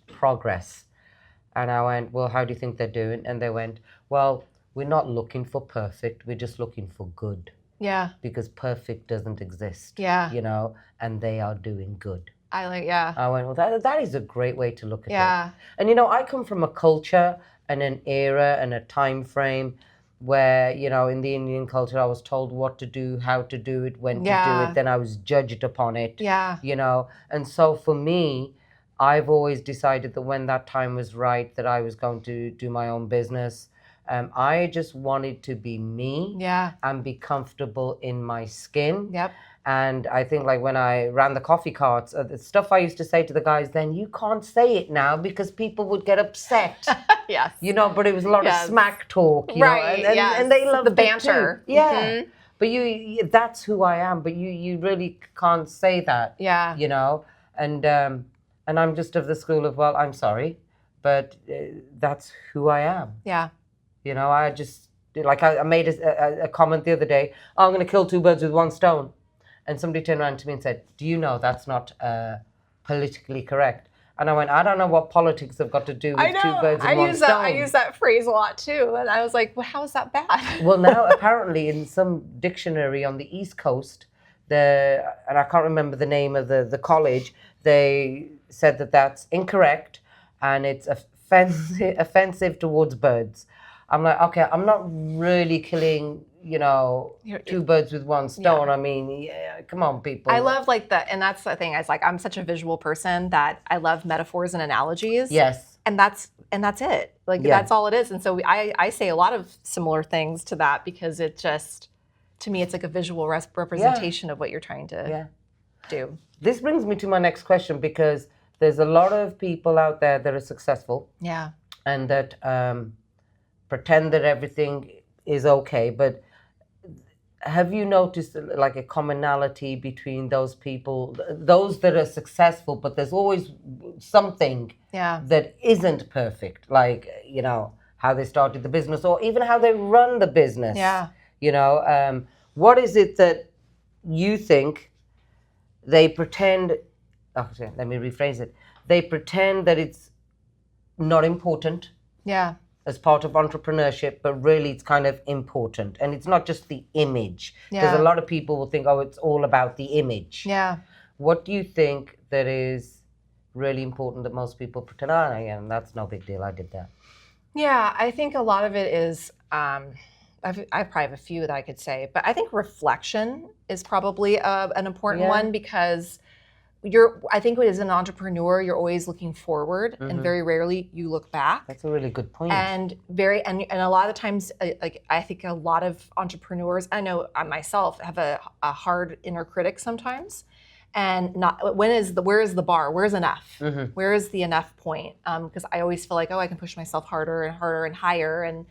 progress. And I went, well, how do you think they're doing? And they went, well, we're not looking for perfect. We're just looking for good. Yeah. Because perfect doesn't exist. Yeah. You know, and they are doing good. I went, well, that is a great way to look at it. And, you know, I come from a culture and an era and a time frame where, you know, in the Indian culture, I was told what to do, how to do it, when to do it. Then I was judged upon it. Yeah. You know, and so for me, I've always decided that when that time was right, that I was going to do my own business. I just wanted to be me and be comfortable in my skin. Yep. And I think like when I ran the coffee carts, the stuff I used to say to the guys then, you can't say it now because people would get upset. Yes. You know, but it was a lot of smack talk, you know, and they loved the banter. Yeah. Mm-hmm. But that's who I am, but you really can't say that. Yeah. You know, and I'm just of the school of, well, I'm sorry, but that's who I am. Yeah. You know, I just, like I made a comment the other day, I'm going to kill two birds with one stone. And somebody turned around to me and said, do you know that's not politically correct? And I went, I don't know what politics have got to do with two birds with one stone. I use that phrase a lot too. And I was like, well, how is that bad? Well, now apparently in some dictionary on the East Coast, and I can't remember the name of the college, they said that that's incorrect and it's offensive towards birds. I'm like, okay, I'm not really killing, you know, two birds with one stone. I mean, come on, people. I love and that's the thing. It's like I'm such a visual person that I love metaphors and analogies. Yes. And that's it. Like that's all it is. And so I say a lot of similar things to that because it just, to me, it's like a visual representation of what you're trying to do. This brings me to my next question because there's a lot of people out there that are successful. Yeah. And that pretend that everything is okay, but have you noticed like a commonality between those people, those that are successful, but there's always something that isn't perfect, like, you know, how they started the business or even how they run the business. Yeah. You know, what is it that you think they pretend, let me rephrase it, they pretend that it's not important. Yeah. As part of entrepreneurship, but really it's kind of important. And it's not just the image. Because a lot of people will think, oh, it's all about the image. Yeah. What do you think that is really important that most people pretend, and that's no big deal, I did that? Yeah, I think a lot of it is, I probably have a few that I could say, but I think reflection is probably an important one because I think as an entrepreneur, you're always looking forward and very rarely you look back. That's a really good point. And a lot of times, like I think a lot of entrepreneurs, I know I myself have a hard inner critic sometimes. And where is the bar? Where's enough? Mm-hmm. Where is the enough point? Because I always feel like, I can push myself harder and harder and higher. And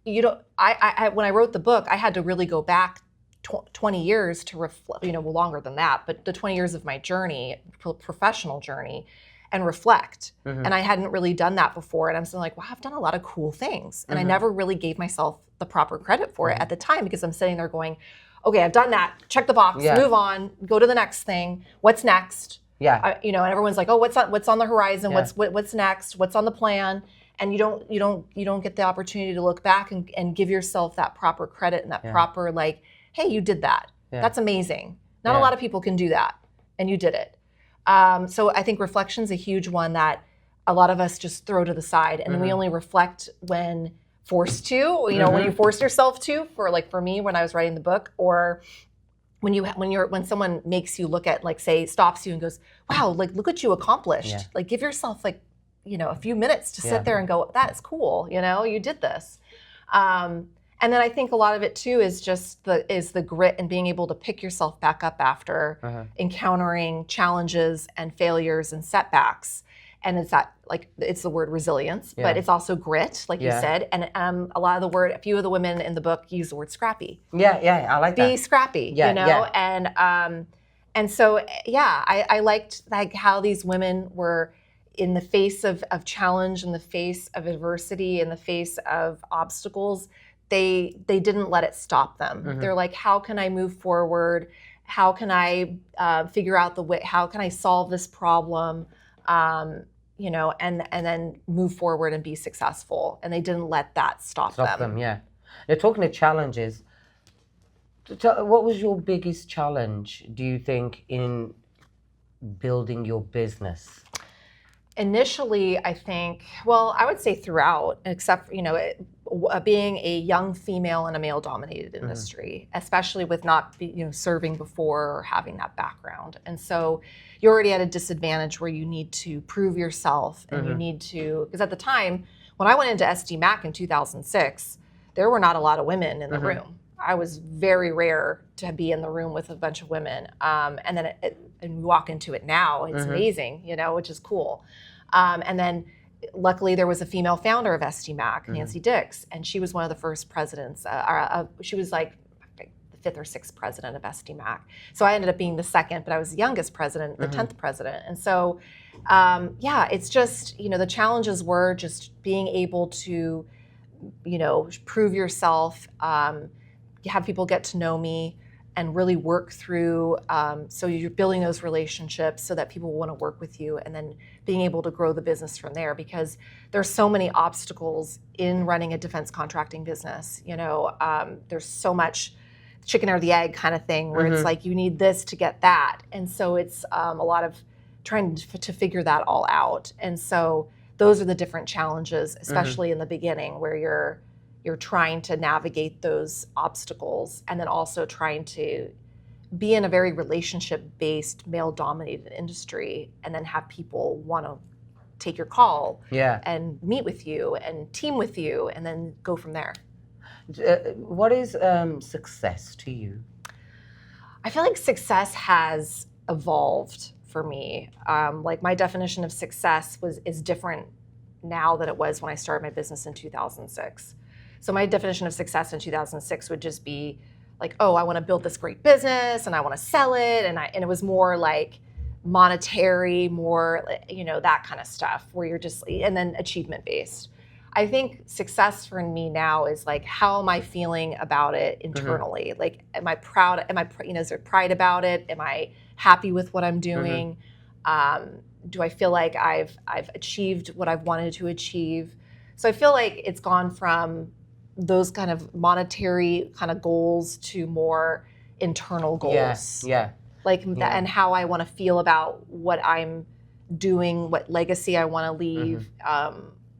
you don't, I when I wrote the book, I had to really go back 20 years to reflect, longer than that, but the 20 years of my journey, professional journey, and reflect. And I hadn't really done that before. And I'm still like, wow, I've done a lot of cool things. And I never really gave myself the proper credit for it at the time, because I'm sitting there going, okay, I've done that, check the box, move on, go to the next thing. What's next? And everyone's like, oh, what's on the horizon? What's next? What's on the plan? And you don't get the opportunity to look back and give yourself that proper credit and that proper, like, hey, you did that. That's amazing. Not a lot of people can do that, and you did it. So I think reflection's a huge one that a lot of us just throw to the side, and we only reflect when forced to. When you force yourself to. For me, when I was writing the book, or when someone makes you look at, like, say, stops you and goes, wow, like, look what you accomplished. Like, give yourself a few minutes to sit there and go, that is cool. You did this. And then I think a lot of it too is just the grit and being able to pick yourself back up after encountering challenges and failures and setbacks. And it's the word resilience, but it's also grit, like you said. And a few of the women in the book use the word scrappy. I like that. Be scrappy, And so, I liked, like, how these women were, in the face of challenge, in the face of adversity, in the face of obstacles, they didn't let it stop them. They're like, how can I move forward? How can I figure out the way? How can I solve this problem? And then move forward and be successful. And they didn't let that stop them. You're talking to challenges. What was your biggest challenge, do you think, in building your business? Initially, I think, I would say throughout, except, being a young female in a male-dominated industry, especially with not serving before or having that background. And so you're already at a disadvantage where you need to prove yourself, and you need to, because at the time, when I went into SD Mac in 2006, there were not a lot of women in the room. I was very rare to be in the room with a bunch of women. And then and we walk into it now, it's amazing, which is cool. And then luckily there was a female founder of SD Mac, Nancy Dix, and she was one of the first presidents. She was like the 5th or 6th president of SD Mac. So I ended up being the 2nd, but I was the youngest president, the 10th president. And so, it's just, the challenges were just being able to, prove yourself, have people get to know me, and really work through, so you're building those relationships so that people want to work with you, and then being able to grow the business from there, because there's so many obstacles in running a defense contracting business. There's so much chicken or the egg kind of thing, where it's like you need this to get that. And so it's a lot of trying to figure that all out. And so those are the different challenges, especially in the beginning, where you're trying to navigate those obstacles, and then also trying to be in a very relationship-based, male-dominated industry, and then have people want to take your call and meet with you and team with you, and then go from there. What is success to you? I feel like success has evolved for me. Like, my definition of success is different now than it was when I started my business in 2006. So my definition of success in 2006 would just be like, oh, I want to build this great business, and I want to sell it, and it was more like monetary, more, that kind of stuff, where you're just, and then achievement based. I think success for me now is like, how am I feeling about it internally? Like, am I proud? Is there pride about it? Am I happy with what I'm doing? Do I feel like I've achieved what I've wanted to achieve? So I feel like it's gone from those kind of monetary kind of goals to more internal goals. And how I want to feel about what I'm doing, what legacy I want to leave,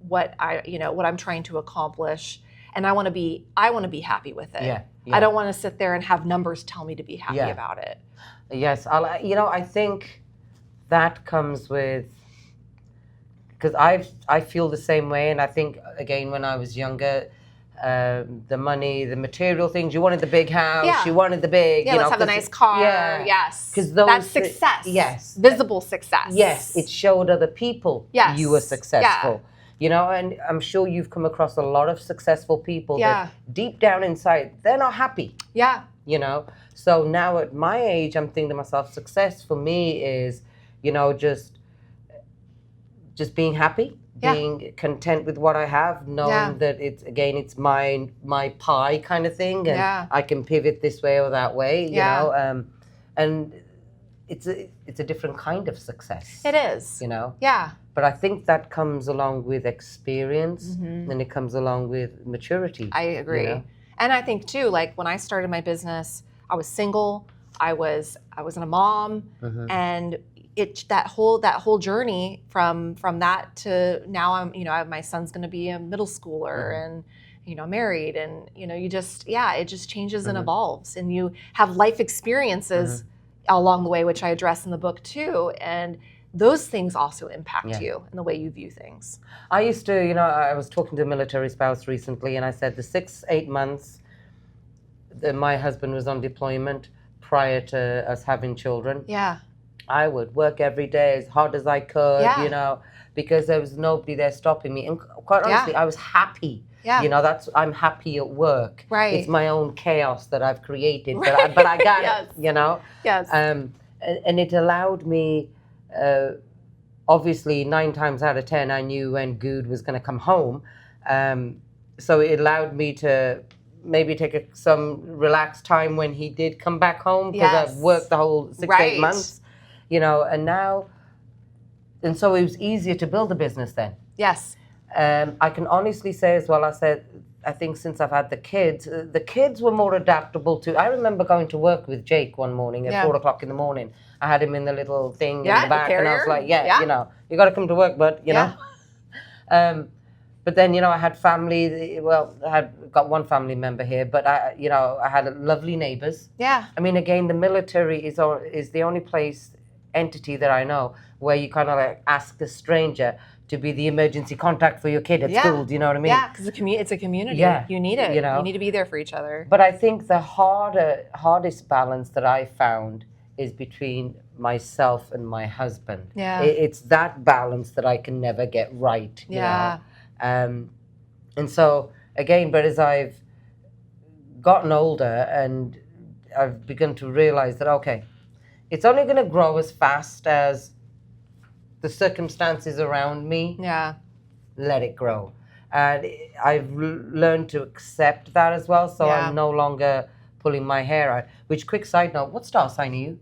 what I'm trying to accomplish, and I want to be happy with it. I don't want to sit there and have numbers tell me to be happy about it. Yes, I think that comes with, because I feel the same way, and I think, again, when I was younger, the money, the material things, you wanted the big house, you wanted the big, let's have a nice car. Yes, because that's success. Yes, visible success. Yes, it showed other people you were successful. You know, and I'm sure you've come across a lot of successful people that deep down inside, they're not happy. Yeah. You know, so now at my age, I'm thinking to myself, success for me is, you know, just being happy, being content with what I have, knowing that it's my pie kind of thing, and I can pivot this way or that way, you know, and it's a different kind of success. It is. You know? Yeah. But I think that comes along with experience, and it comes along with maturity. I agree. You know? And I think too, like when I started my business, I was single, I wasn't a mom, and that whole journey from that to now my son's going to be a middle schooler and married, and it just changes and evolves, and you have life experiences along the way, which I address in the book too, and those things also impact you in the way you view things. I used to, I was talking to a military spouse recently, and I said the 6-8 months that my husband was on deployment prior to us having children, I would work every day as hard as I could, because there was nobody there stopping me. And quite honestly, I was happy. Yeah. I'm happy at work. Right. It's my own chaos that I've created, but I got it, Yes. And it allowed me, obviously 9 times out of 10, I knew when Goode was going to come home. So it allowed me to maybe take some relaxed time when he did come back home, because I've worked the whole 6-8 months, and so it was easier to build a business then. Yes. I can honestly say as well, I think since I've had the kids were more adaptable to. I remember going to work with Jake one morning at 4 o'clock in the morning. I had him in the little thing in the back, and I was like, you got to come to work, bud, you know. But then, I had family. Well, I got one family member here, but I had lovely neighbors. Yeah. I mean, again, the military is the only entity that I know where you kind of like ask a stranger to be the emergency contact for your kid at school. Do you know what I mean? Yeah, because it's a community. Yeah. You need it. You need to be there for each other. But I think the hardest balance that I found is between myself and my husband. Yeah. It's that balance that I can never get right. You know? And so, again, but as I've gotten older and I've begun to realize that, okay, it's only going to grow as fast as the circumstances around me let it grow. And I've learned to accept that as well, so I'm no longer pulling my hair out. Which, quick side note, what star sign are you?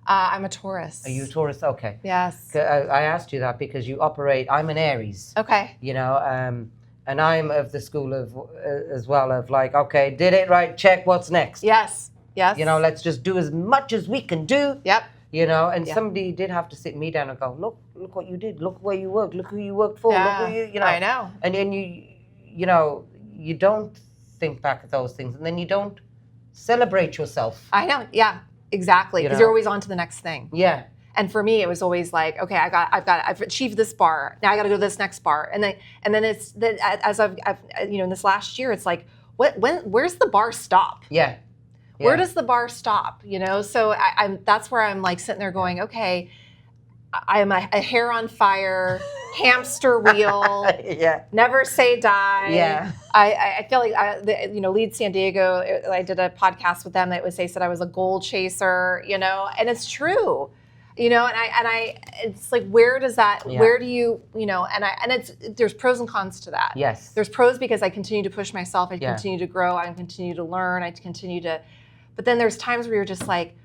I'm a Taurus. Are you a Taurus? Okay. Yes. I asked you that because you operate, I'm an Aries. Okay. And I'm of the school of, as well, of like, okay, did it right, check, what's next? Yes. Yes. Let's just do as much as we can do. Yep. And somebody did have to sit me down and go, look what you did, look where you worked, look who you worked for, look who you know. I know. And then you don't think back at those things, and then you don't celebrate yourself. I know. Yeah. Exactly. Because you're always on to the next thing. Yeah. And for me, it was always like, okay, I've achieved this bar. Now I got to go to this next bar. And then it's as I've in this last year, it's like, where's the bar stop? Yeah. Where does the bar stop? So that's where I'm like sitting there going, okay, I am a hair on fire, hamster wheel. Never say die. Yeah. I feel like Lead San Diego. I did a podcast with them. They said I was a goal chaser. And it's true. And it's like, where does that? Yeah. Where do you? There's pros and cons to that. Yes. There's pros because I continue to push myself. I continue to grow. I continue to learn. I continue to. But then there's times where you're just like,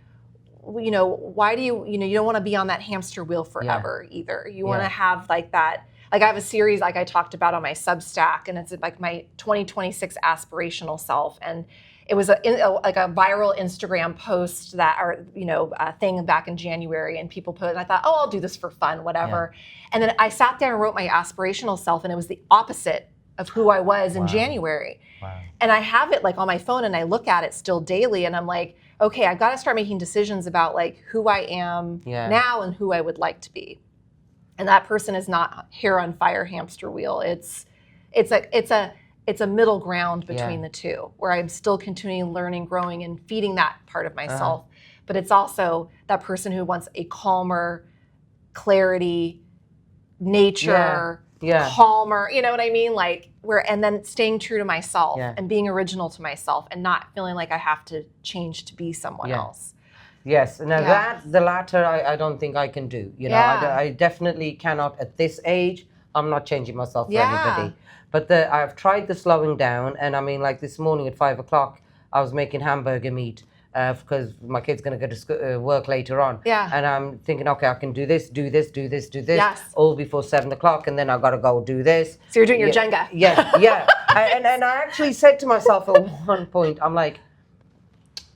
why do you don't want to be on that hamster wheel forever either. You want to have like that. Like I have a series like I talked about on my Substack, and it's like my 2026 aspirational self, and it was like a viral Instagram post a thing back in January, and people put, and I thought, I'll do this for fun, whatever. And then I sat there and wrote my aspirational self, and it was the opposite of who I was in January. Wow. And I have it like on my phone, and I look at it still daily, and I'm like, okay, I've got to start making decisions about like who I am now and who I would like to be. And that person is not hair on fire hamster wheel. It's a middle ground between the two, where I'm still continuing learning, growing, and feeding that part of myself. But it's also that person who wants a calmer, clarity, nature, calmer, you know what I mean? Like and then staying true to myself and being original to myself and not feeling like I have to change to be someone else. Yes, now the latter I don't think I can do. You know, I definitely cannot at this age. I'm not changing myself for anybody. But I've tried the slowing down, and I mean, like this morning at 5 o'clock, I was making hamburger meat because my kid's going to go to work later on. Yeah. And I'm thinking, okay, I can do this, all before 7 o'clock, and then I got to go do this. So you're doing your Jenga. Yeah. and I actually said to myself at one point, I'm like,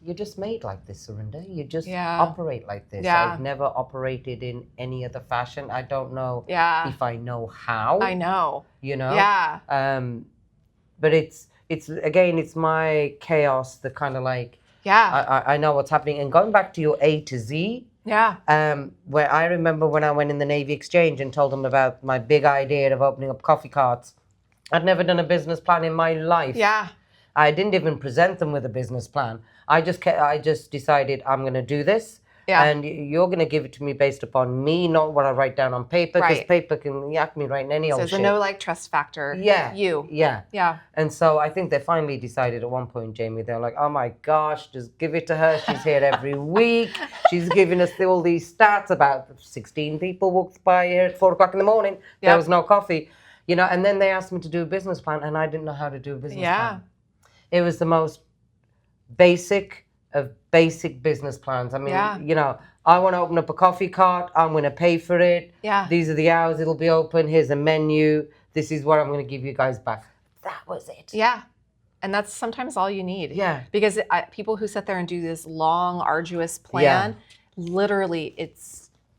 you're just made like this, Surinder. You just operate like this. I've never operated in any other fashion. I don't know if I know how. I know. You know? Yeah. But it's again, it's my chaos that kind of like, I know what's happening. And going back to your A to Z, where I remember when I went in the Navy Exchange and told them about my big idea of opening up coffee carts. I'd never done a business plan in my life. Yeah. I didn't even present them with a business plan. I just decided I'm going to do this. Yeah. And you're going to give it to me based upon me, not what I write down on paper, because paper can yak me right in any old shit. So there's a no trust factor. Yeah. You. Yeah. Yeah. And so I think they finally decided at one point, Jamie, they're like, oh my gosh, just give it to her. She's here every week. She's giving us all these stats about 16 people walked by here at 4 o'clock in the morning. There was no coffee. You know, and then they asked me to do a business plan, and I didn't know how to do a business plan. It was the most basic of basic business plans. I mean, you know, I want to open up a coffee cart. I'm going to pay for it. Yeah. These are the hours it'll be open. Here's a menu. This is what I'm going to give you guys back. That was it. Yeah. And that's sometimes all you need. Yeah. Because people who sit there and do this long, arduous plan, literally it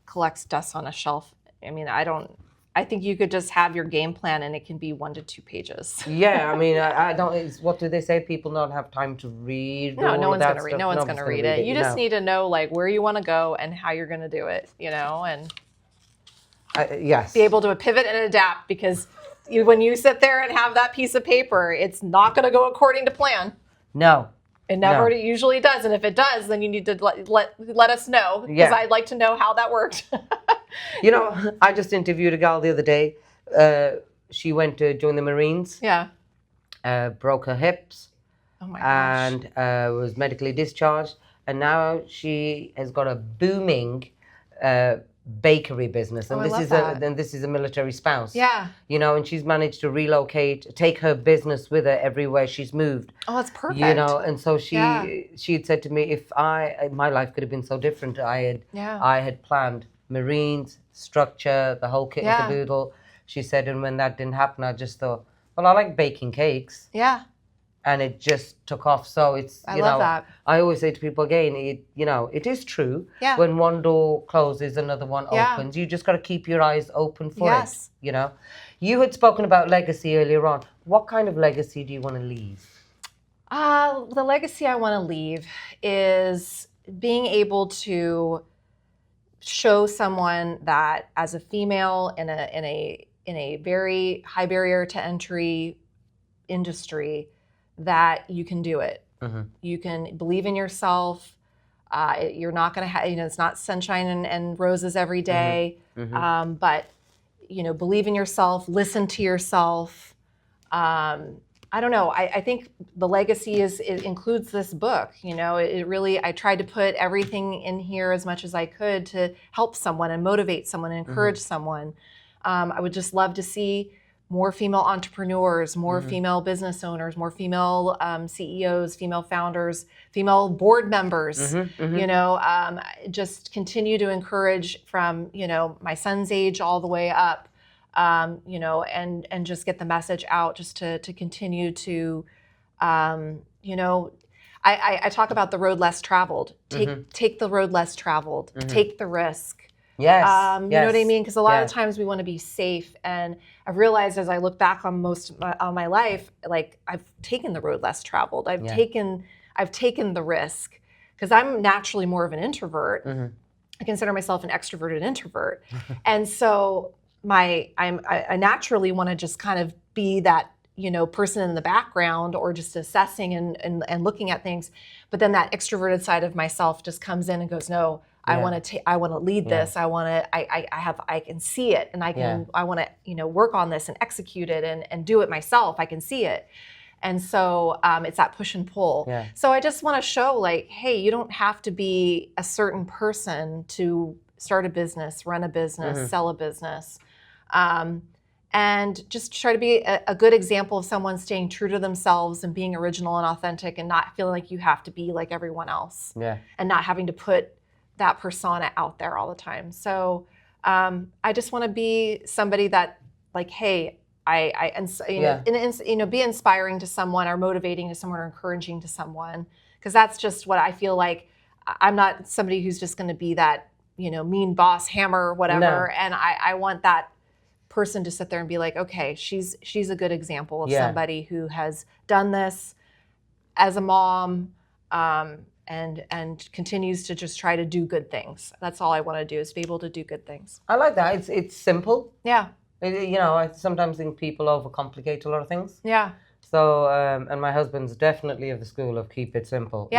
collects dust on a shelf. I mean, I think you could just have your game plan and it can be 1 to 2 pages. Yeah, I mean, I don't. What do they say? People don't have time to read. No, no one's going to read. No one's going to read it. You just need to know like where you want to go and how you're going to do it. You know, and be able to pivot and adapt because when you sit there and have that piece of paper, it's not going to go according to plan. No. It never usually does, and if it does, then you need to let us know because I'd like to know how that worked. You know, I just interviewed a gal the other day. She went to join the Marines. Yeah. Broke her hips. Oh my gosh. And was medically discharged. And now she has got a booming bakery business. And this is a military spouse. Yeah. You know, and she's managed to relocate, take her business with her everywhere she's moved. Oh, that's perfect. You know, and so she had said to me, if my life could have been so different. I had planned Marines, structure, the whole kit and caboodle. She said, and when that didn't happen, I just thought, well, I like baking cakes. Yeah. And it just took off. So it's, I love that. I always say to people again, it is true. Yeah. When one door closes, another one opens. You just got to keep your eyes open for it. You know, you had spoken about legacy earlier on. What kind of legacy do you want to leave? The legacy I want to leave is being able to show someone that as a female in a very high barrier to entry industry, that you can do it. Mm-hmm. You can believe in yourself. You're not going to have, it's not sunshine and roses every day. Mm-hmm. Mm-hmm. But, believe in yourself, listen to yourself. I don't know. I think the legacy it includes this book. It really, I tried to put everything in here as much as I could to help someone and motivate someone and encourage someone. I would just love to see more female entrepreneurs, more female business owners, more female CEOs, female founders, female board members, just continue to encourage from, my son's age all the way up, and just get the message out just to continue to, I talk about the road less traveled. Take the road less traveled. Take the risk. Yes. You know what I mean? Because a lot of times we want to be safe. And I've realized as I look back on on my life, like I've taken the road less traveled. I've taken the risk because I'm naturally more of an introvert. I consider myself an extroverted introvert. And so I naturally want to just kind of be that, person in the background or just assessing and looking at things. But then that extroverted side of myself just comes in and goes, no, I want to lead this. I can see it, and I want to, work on this and execute it and do it myself. I can see it. And so it's that push and pull. Yeah. So I just want to show, like, hey, you don't have to be a certain person to start a business, run a business, sell a business. And just try to be a good example of someone staying true to themselves and being original and authentic and not feeling like you have to be like everyone else. Yeah. And not having to put that persona out there all the time. So I just want to be somebody that, like, hey, be inspiring to someone or motivating to someone or encouraging to someone, because that's just what I feel like. I'm not somebody who's just going to be that, mean boss, hammer, whatever. No. And I want that person to sit there and be like, okay, she's a good example of somebody who has done this as a mom, and continues to just try to do good things. That's all I want to do, is be able to do good things. I like that. It's simple. Yeah. I sometimes think people overcomplicate a lot of things. Yeah. So, and my husband's definitely of the school of keep it simple,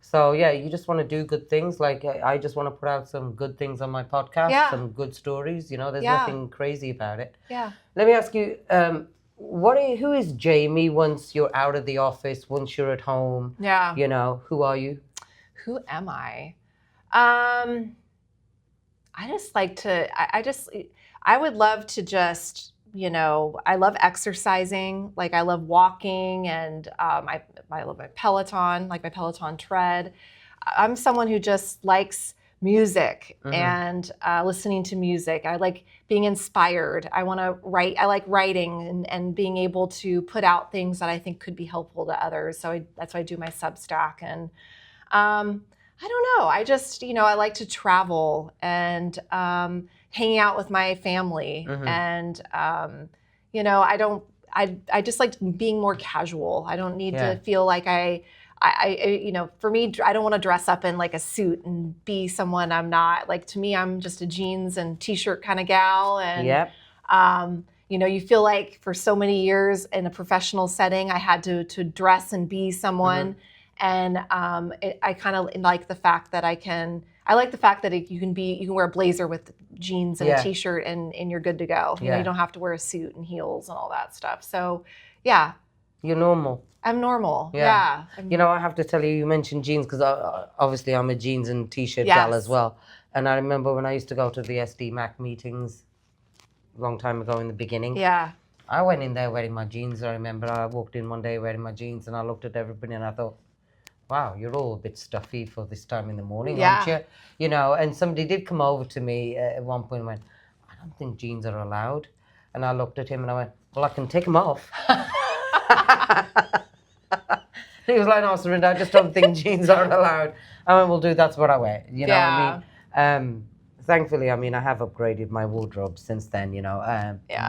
So, you just want to do good things. Like, I just want to put out some good things on my podcast, some good stories. There's nothing crazy about it. Yeah. Let me ask you, who is Jaime once you're out of the office, once you're at home? Yeah. Who are you? Who am I? I just like to, I would love to just, I love exercising. Like, I love walking, and I love my Peloton, like my Peloton tread. I'm someone who just likes music and listening to music. I like being inspired. I want to write. I like writing and being able to put out things that I think could be helpful to others. So that's why I do my Substack. And I don't know. I just, I like to travel and hanging out with my family. And, I just like being more casual. I don't need to feel like for me, I don't want to dress up in like a suit and be someone I'm not. Like, to me, I'm just a jeans and t-shirt kind of gal. And, you feel like for so many years in a professional setting, I had to dress and be someone. And I kind of like the fact that I like the fact that you can wear a blazer with jeans and a t-shirt and you're good to go. You don't have to wear a suit and heels and all that stuff. So, yeah. You're normal. I'm normal. Yeah. I have to tell you, you mentioned jeans because obviously I'm a jeans and t-shirt gal as well. And I remember when I used to go to the SD Mac meetings a long time ago in the beginning. Yeah. I went in there wearing my jeans. I remember I walked in one day wearing my jeans and I looked at everybody and I thought, wow, you're all a bit stuffy for this time in the morning, aren't you? And somebody did come over to me at one point and went, I don't think jeans are allowed. And I looked at him and I went, well, I can take them off. He was like, no, Surinder, I just don't think jeans are allowed. I went, well, dude, that's what I wear. You know what I mean? Thankfully, I have upgraded my wardrobe since then,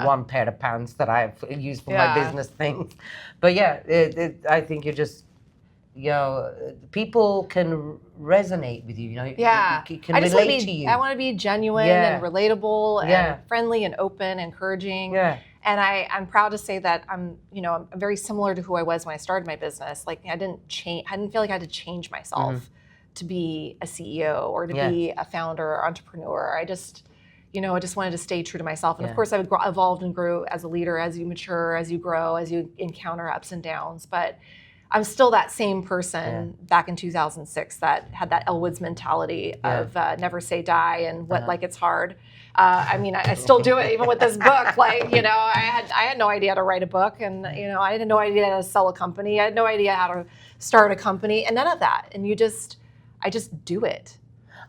one pair of pants that I've used for my business things. But I think you're just, people can resonate with you, can relate to you. I want to be genuine and relatable and friendly and open, encouraging. Yeah. And I'm proud to say that I'm very similar to who I was when I started my business. Like, I didn't feel like I had to change myself to be a CEO or to be a founder or entrepreneur. I just wanted to stay true to myself. And of course, I've evolved and grew as a leader, as you mature, as you grow, as you encounter ups and downs. But I'm still that same person back in 2006 that had that Elwood's mentality of never say die and what like it's hard. I still do it even with this book. Like, I had no idea how to write a book, and I had no idea how to sell a company. I had no idea how to start a company, and none of that. And I just do it.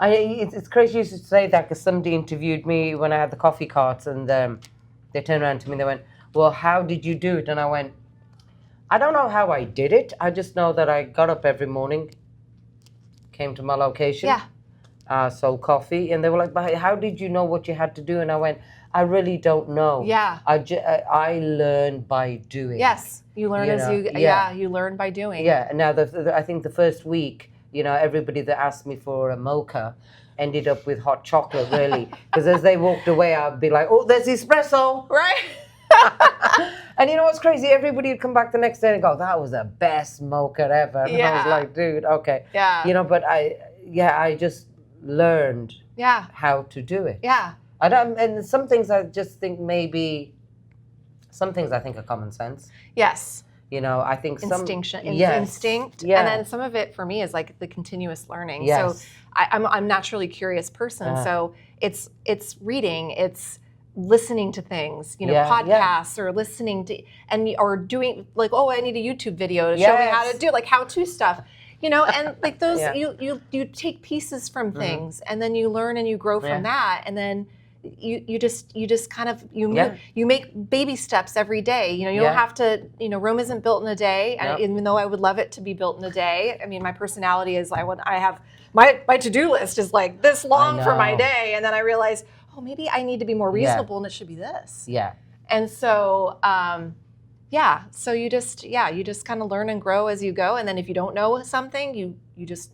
It's crazy you should say that, because somebody interviewed me when I had the coffee carts, and they turned around to me and they went, well, how did you do it? And I went, I don't know how I did it. I just know that I got up every morning, came to my location, sold coffee, and they were like, but how did you know what you had to do? And I went, I really don't know. Yeah. I learn by doing. Yes, you learn you learn by doing. Yeah, and now I think the first week, everybody that asked me for a mocha ended up with hot chocolate, really. Because as they walked away, I'd be like, oh, there's espresso. Right. And you know what's crazy? Everybody would come back the next day and go, that was the best mocha ever. And I was like, dude, okay. Yeah. But I just learned how to do it. Yeah. I don't, and some things I just think maybe, some things I think are common sense. Yes. You know, I think instinct. Yeah. And then some of it for me is like the continuous learning. Yes. So I'm a naturally curious person. So it's reading, it's listening to things, you know, podcasts or listening to, or doing like, oh, I need a YouTube video to show me how to do like how-to stuff. You know, and like those, you take pieces from things and then you learn and you grow from that. And then you just kind of, you make baby steps every day. You know, you don't have to, you know, Rome isn't built in a day. And even though I would love it to be built in a day. I mean, my personality is, I have, my to-do list is like this long for my day. And then I realize, oh, maybe I need to be more reasonable and it should be this. Yeah. And so, so you just kind of learn and grow as you go. And then if you don't know something, you just,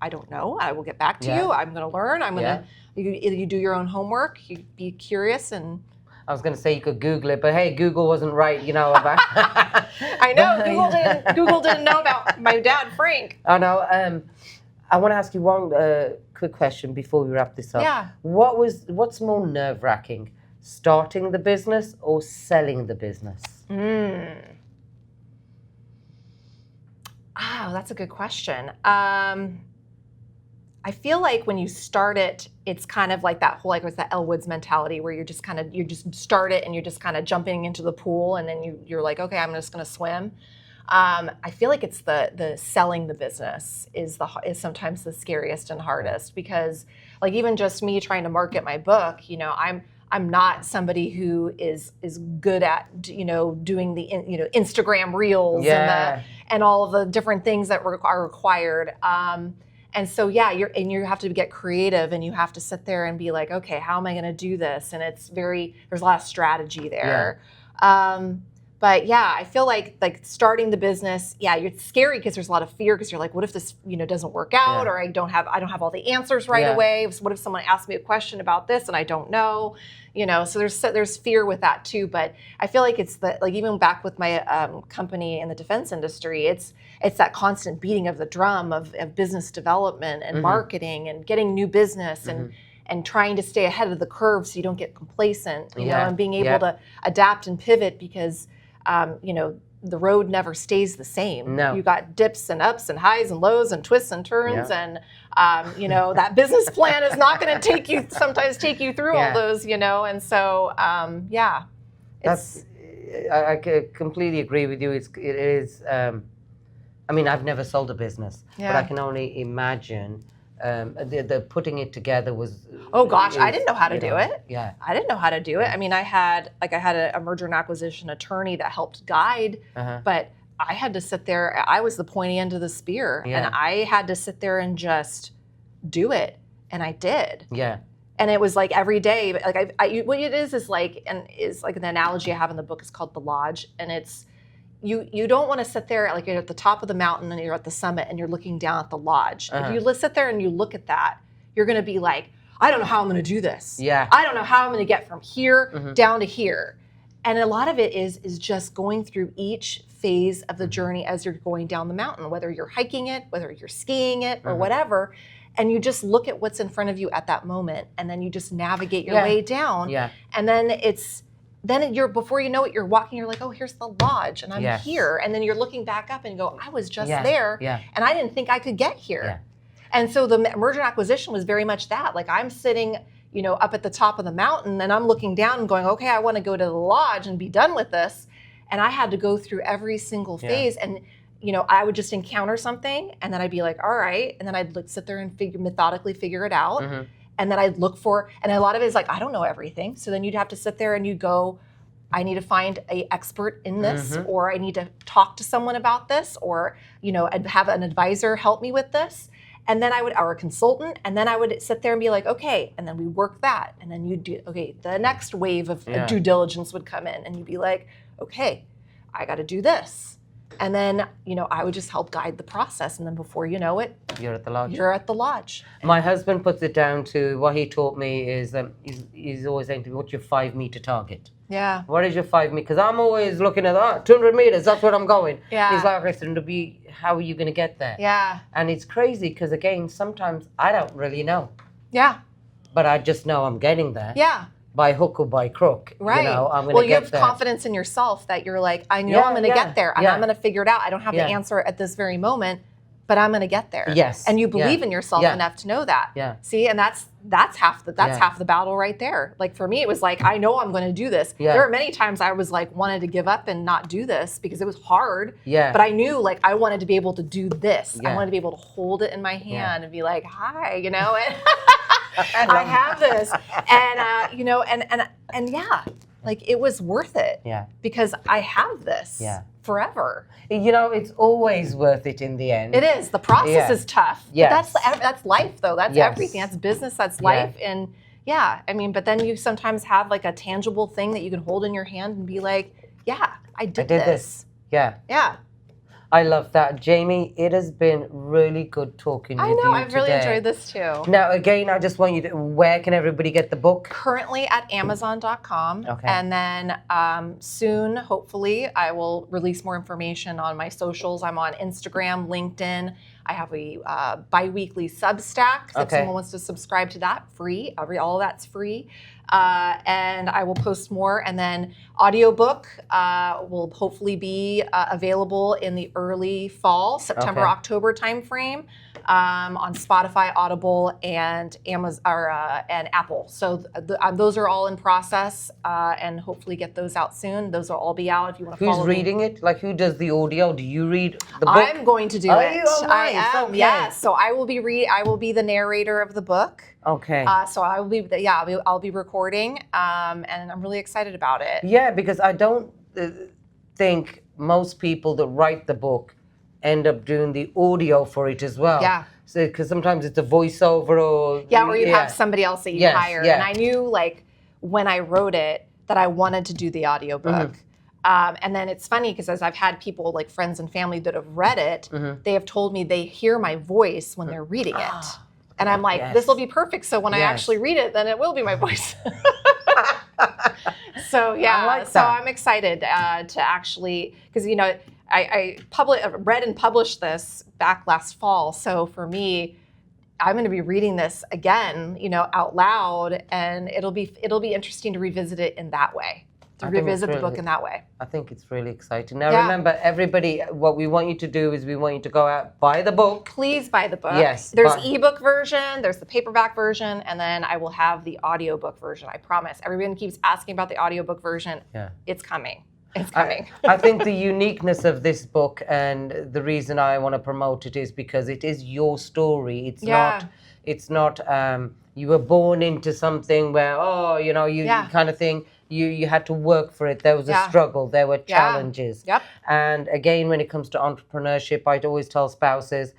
I don't know. I will get back to you. I'm going to learn. I'm going to, you do your own homework. You be curious and. I was going to say you could Google it, but hey, Google wasn't right, you know. About I know Google didn't know about my dad, Frank. I know. I want to ask you one quick question before we wrap this up. Yeah. What's more nerve-wracking, starting the business or selling the business? Oh, that's a good question. I feel like when you start it, it's kind of like that whole, like, it's that Elle Woods mentality where you just start it and you're just kind of jumping into the pool and then you're like, okay, I'm just going to swim. I feel like it's the selling the business is sometimes the scariest and hardest, because like even just me trying to market my book, you know, I'm not somebody who is good at, you know, doing the Instagram reels and all of the different things that are required. And so you have to get creative and you have to sit there and be like, okay, how am I going to do this? And there's a lot of strategy there. But yeah, I feel like starting the business, it's scary because there's a lot of fear, because you're like, what if this, you know, doesn't work out, or I don't have all the answers right away. What if someone asks me a question about this and I don't know, you know? So there's fear with that too. But I feel like it's even back with my company in the defense industry, it's that constant beating of the drum of business development and marketing and getting new business and trying to stay ahead of the curve so you don't get complacent, you know, and being able to adapt and pivot, because you know, the road never stays the same. No. You got dips and ups and highs and lows and twists and turns, and you know, that business plan is not going to sometimes take you through all those, you know, and so I completely agree with you. It is. I mean, I've never sold a business, but I can only imagine. The putting it together was. Oh gosh, I didn't know how to do it. Yeah, I didn't know how to do it. I mean, I had a merger and acquisition attorney that helped guide, but I had to sit there. I was the pointy end of the spear, and I had to sit there and just do it, and I did. Yeah. And it was like every day. Like what it is like an analogy I have in the book is called the lodge, and it's. You don't want to sit there like you're at the top of the mountain and you're at the summit and you're looking down at the lodge. If you sit there and you look at that, you're going to be like, I don't know how I'm going to do this. Yeah. I don't know how I'm going to get from here down to here. And a lot of it is just going through each phase of the journey as you're going down the mountain, whether you're hiking it, whether you're skiing it, or whatever. And you just look at what's in front of you at that moment, and then you just navigate your way down. Yeah. And then before you know it, you're walking, you're like, oh, here's the lodge, and I'm here. And then you're looking back up and you go, I was just there, and I didn't think I could get here. Yeah. And so the merger and acquisition was very much that. Like, I'm sitting, you know, up at the top of the mountain, and I'm looking down and going, okay, I want to go to the lodge and be done with this. And I had to go through every single phase. And, you know, I would just encounter something, and then I'd be like, all right. And then I'd sit there and methodically figure it out. And then I'd look for, and a lot of it is like, I don't know everything. So then you'd have to sit there and you go, I need to find an expert in this, or I need to talk to someone about this, or, you know, I'd have an advisor help me with this. And then or a consultant, and then I would sit there and be like, okay, and then we work that. And then you'd do, okay, the next wave of due diligence would come in, and you'd be like, okay, I got to do this. And then, I would just help guide the process. And then before you know it, you're at the lodge. You're at the lodge. My husband puts it down to what he taught me is he's always saying to me, what's your 5-meter target? Yeah. What is your 5 meters? Because I'm always looking at 200 meters. That's what I'm going. Yeah. He's like, how are you going to get there? Yeah. And it's crazy because, again, sometimes I don't really know. Yeah. But I just know I'm getting there. Yeah. By hook or by crook. Right. I'm going to get there. Well, you have confidence in yourself that you're like, I know I'm going to get there. And I'm going to figure it out. I don't have the answer at this very moment, but I'm going to get there. Yes. And you believe in yourself enough to know that. Yeah. See, and that's half the battle right there. Like for me, it was like, I know I'm going to do this. Yeah. There were many times I was like, wanted to give up and not do this because it was hard. Yeah. But I knew like I wanted to be able to do this. Yeah. I wanted to be able to hold it in my hand and be like, hi, and I have this. And yeah, like it was worth it. Yeah. Because I have this forever. It's always worth it in the end. It is. The process is tough. Yes. But that's life though. That's everything. That's business. That's life. And but then you sometimes have like a tangible thing that you can hold in your hand and be like, yeah, I did this. Yeah. Yeah. I love that. Jamie, it has been really good talking with you today. I've really enjoyed this too. Now, again, I just want you to, where can everybody get the book? Currently at Amazon.com. Okay. And then soon, hopefully, I will release more information on my socials. I'm on Instagram, LinkedIn. I have a bi-weekly Substack. If someone wants to subscribe to that, free. All of that's free. And I will post more. And then audiobook will hopefully be available in the early fall, September, October timeframe, on Spotify, Audible, and Amazon and Apple. So those are all in process, and hopefully get those out soon. Those will all be out if you want to follow. Who's reading it? Like who does the audio? Do you read the book? I'm going to do it. You? Oh, nice. I am. Okay. Yes. So I will be the narrator of the book. Okay. So I will be. I'll be recording, and I'm really excited about it. Yeah, because I don't think most people that write the book end up doing the audio for it as well. Yeah. So because sometimes it's a voiceover or or you have somebody else that you hire. Yeah. And I knew like when I wrote it that I wanted to do the audiobook. And then it's funny because as I've had people like friends and family that have read it, they have told me they hear my voice when they're reading it. And I'm like, this will be perfect. So when I actually read it, then it will be my voice. So I like that. so I'm excited to actually, because I read and published this back last fall. So for me, I'm going to be reading this again, out loud, and it'll be interesting to revisit it in that way. Revisit the book in that way. I think it's really exciting. Now remember, everybody, what we want you to do is we want you to go out, buy the book. Please buy the book. Yes. There's ebook version, there's the paperback version, and then I will have the audiobook version, I promise. Everyone keeps asking about the audiobook version. Yeah. It's coming. It's coming. I think the uniqueness of this book and the reason I want to promote it is because it is your story. It's not you were born into something where, you kind of thing. You had to work for it. There was a struggle. There were challenges. Yep. And again, when it comes to entrepreneurship, I'd always tell spouses,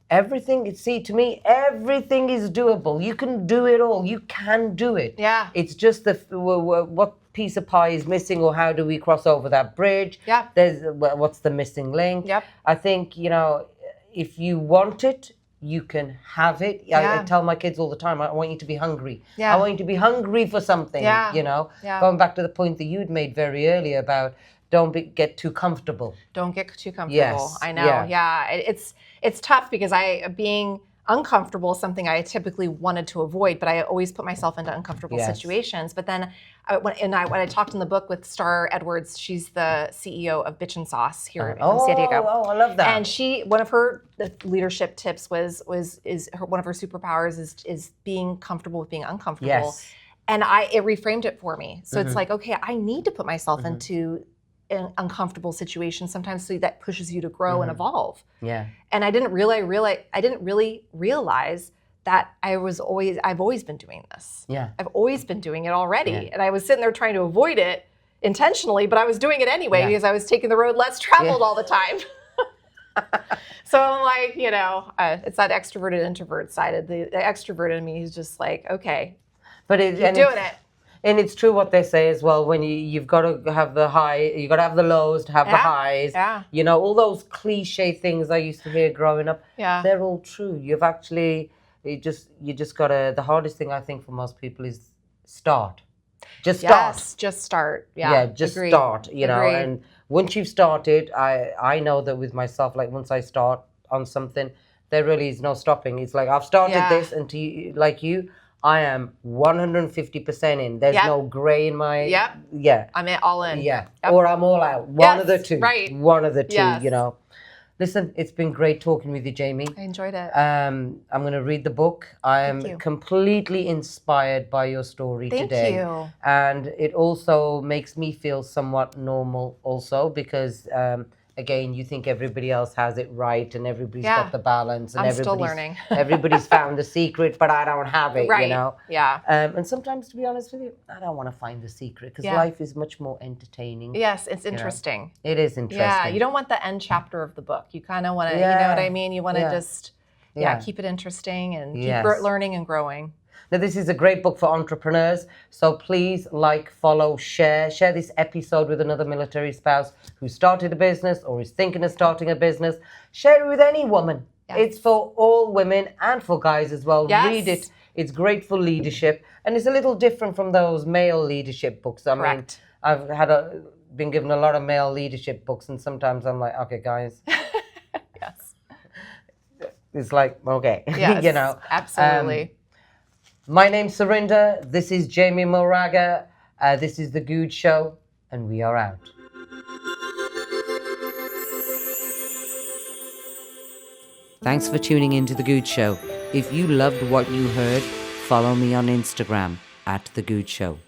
everything is doable. You can do it all. You can do it. Yeah. It's just what piece of pie is missing, or how do we cross over that bridge? Yeah. What's the missing link? Yep. I think, if you want it, you can have it. I tell my kids all the time, I want you to be hungry. Yeah. I want you to be hungry for something, Yeah. Going back to the point that you'd made very early about don't get too comfortable. Don't get too comfortable. Yes. I know. Yeah. It's tough because being uncomfortable is something I typically wanted to avoid, but I always put myself into uncomfortable situations. But then when I talked in the book with Star Edwards, she's the CEO of Bitch and Sauce here in San Diego. Oh, I love that. And one of her leadership tips one of her superpowers is being comfortable with being uncomfortable. Yes. And it reframed it for me. So it's like, okay, I need to put myself into an uncomfortable situation sometimes, so that pushes you to grow and evolve. Yeah. And I didn't really realize that I've always been doing this. Yeah. I've always been doing it already. Yeah. And I was sitting there trying to avoid it intentionally, but I was doing it anyway because I was taking the road less traveled all the time. So I'm like, it's that extroverted introvert side. The extroverted in me is just like, okay, but you're doing it. And it's true what they say as well. When you've got to have the high, you've got to have the lows to have the highs. Yeah. You know, all those cliche things I used to hear growing up. Yeah. They're all true. You've actually, you just got to. The hardest thing I think for most people is start. Just start. Yes, just start. Yeah. Yeah, just Agreed. start. You know, Agreed. and once you've started, I know that with myself, like once I start on something, there really is no stopping. It's like I've started this, and like you, I am 150% in. There's no gray in my. Yep. Yeah. I'm all in. Yeah. Yep. Or I'm all out. One of the two. Right. One of the two. Yes. You know. Listen, it's been great talking with you, Jamie. I enjoyed it. I'm going to read the book. I am completely inspired by your story today. Thank you. And it also makes me feel somewhat normal also because, again, you think everybody else has it right and everybody's got the balance. And I'm still learning. Everybody's found the secret, but I don't have it, Right. you know? Yeah. And sometimes, to be honest with you, I don't want to find the secret because life is much more entertaining. Yes, it's interesting. You know? It is interesting. Yeah, you don't want the end chapter of the book. You kind of want to, you know what I mean? You want to just, keep it interesting and keep learning and growing. Now, this is a great book for entrepreneurs, so please like, follow, share this episode with another military spouse who started a business or is thinking of starting a business. Share it with any woman. Yes. It's for all women and for guys as well. Yes. Read it. It's great for leadership, and it's a little different from those male leadership books. I mean, I've been given a lot of male leadership books, and sometimes I'm like, okay, guys. Yes. It's like, okay, yes, you know. Absolutely. My name's Surinder. This is Jaime Moraga. This is The Goode Show, and we are out. Thanks for tuning in to The Goode Show. If you loved what you heard, follow me on Instagram @The Goode Show.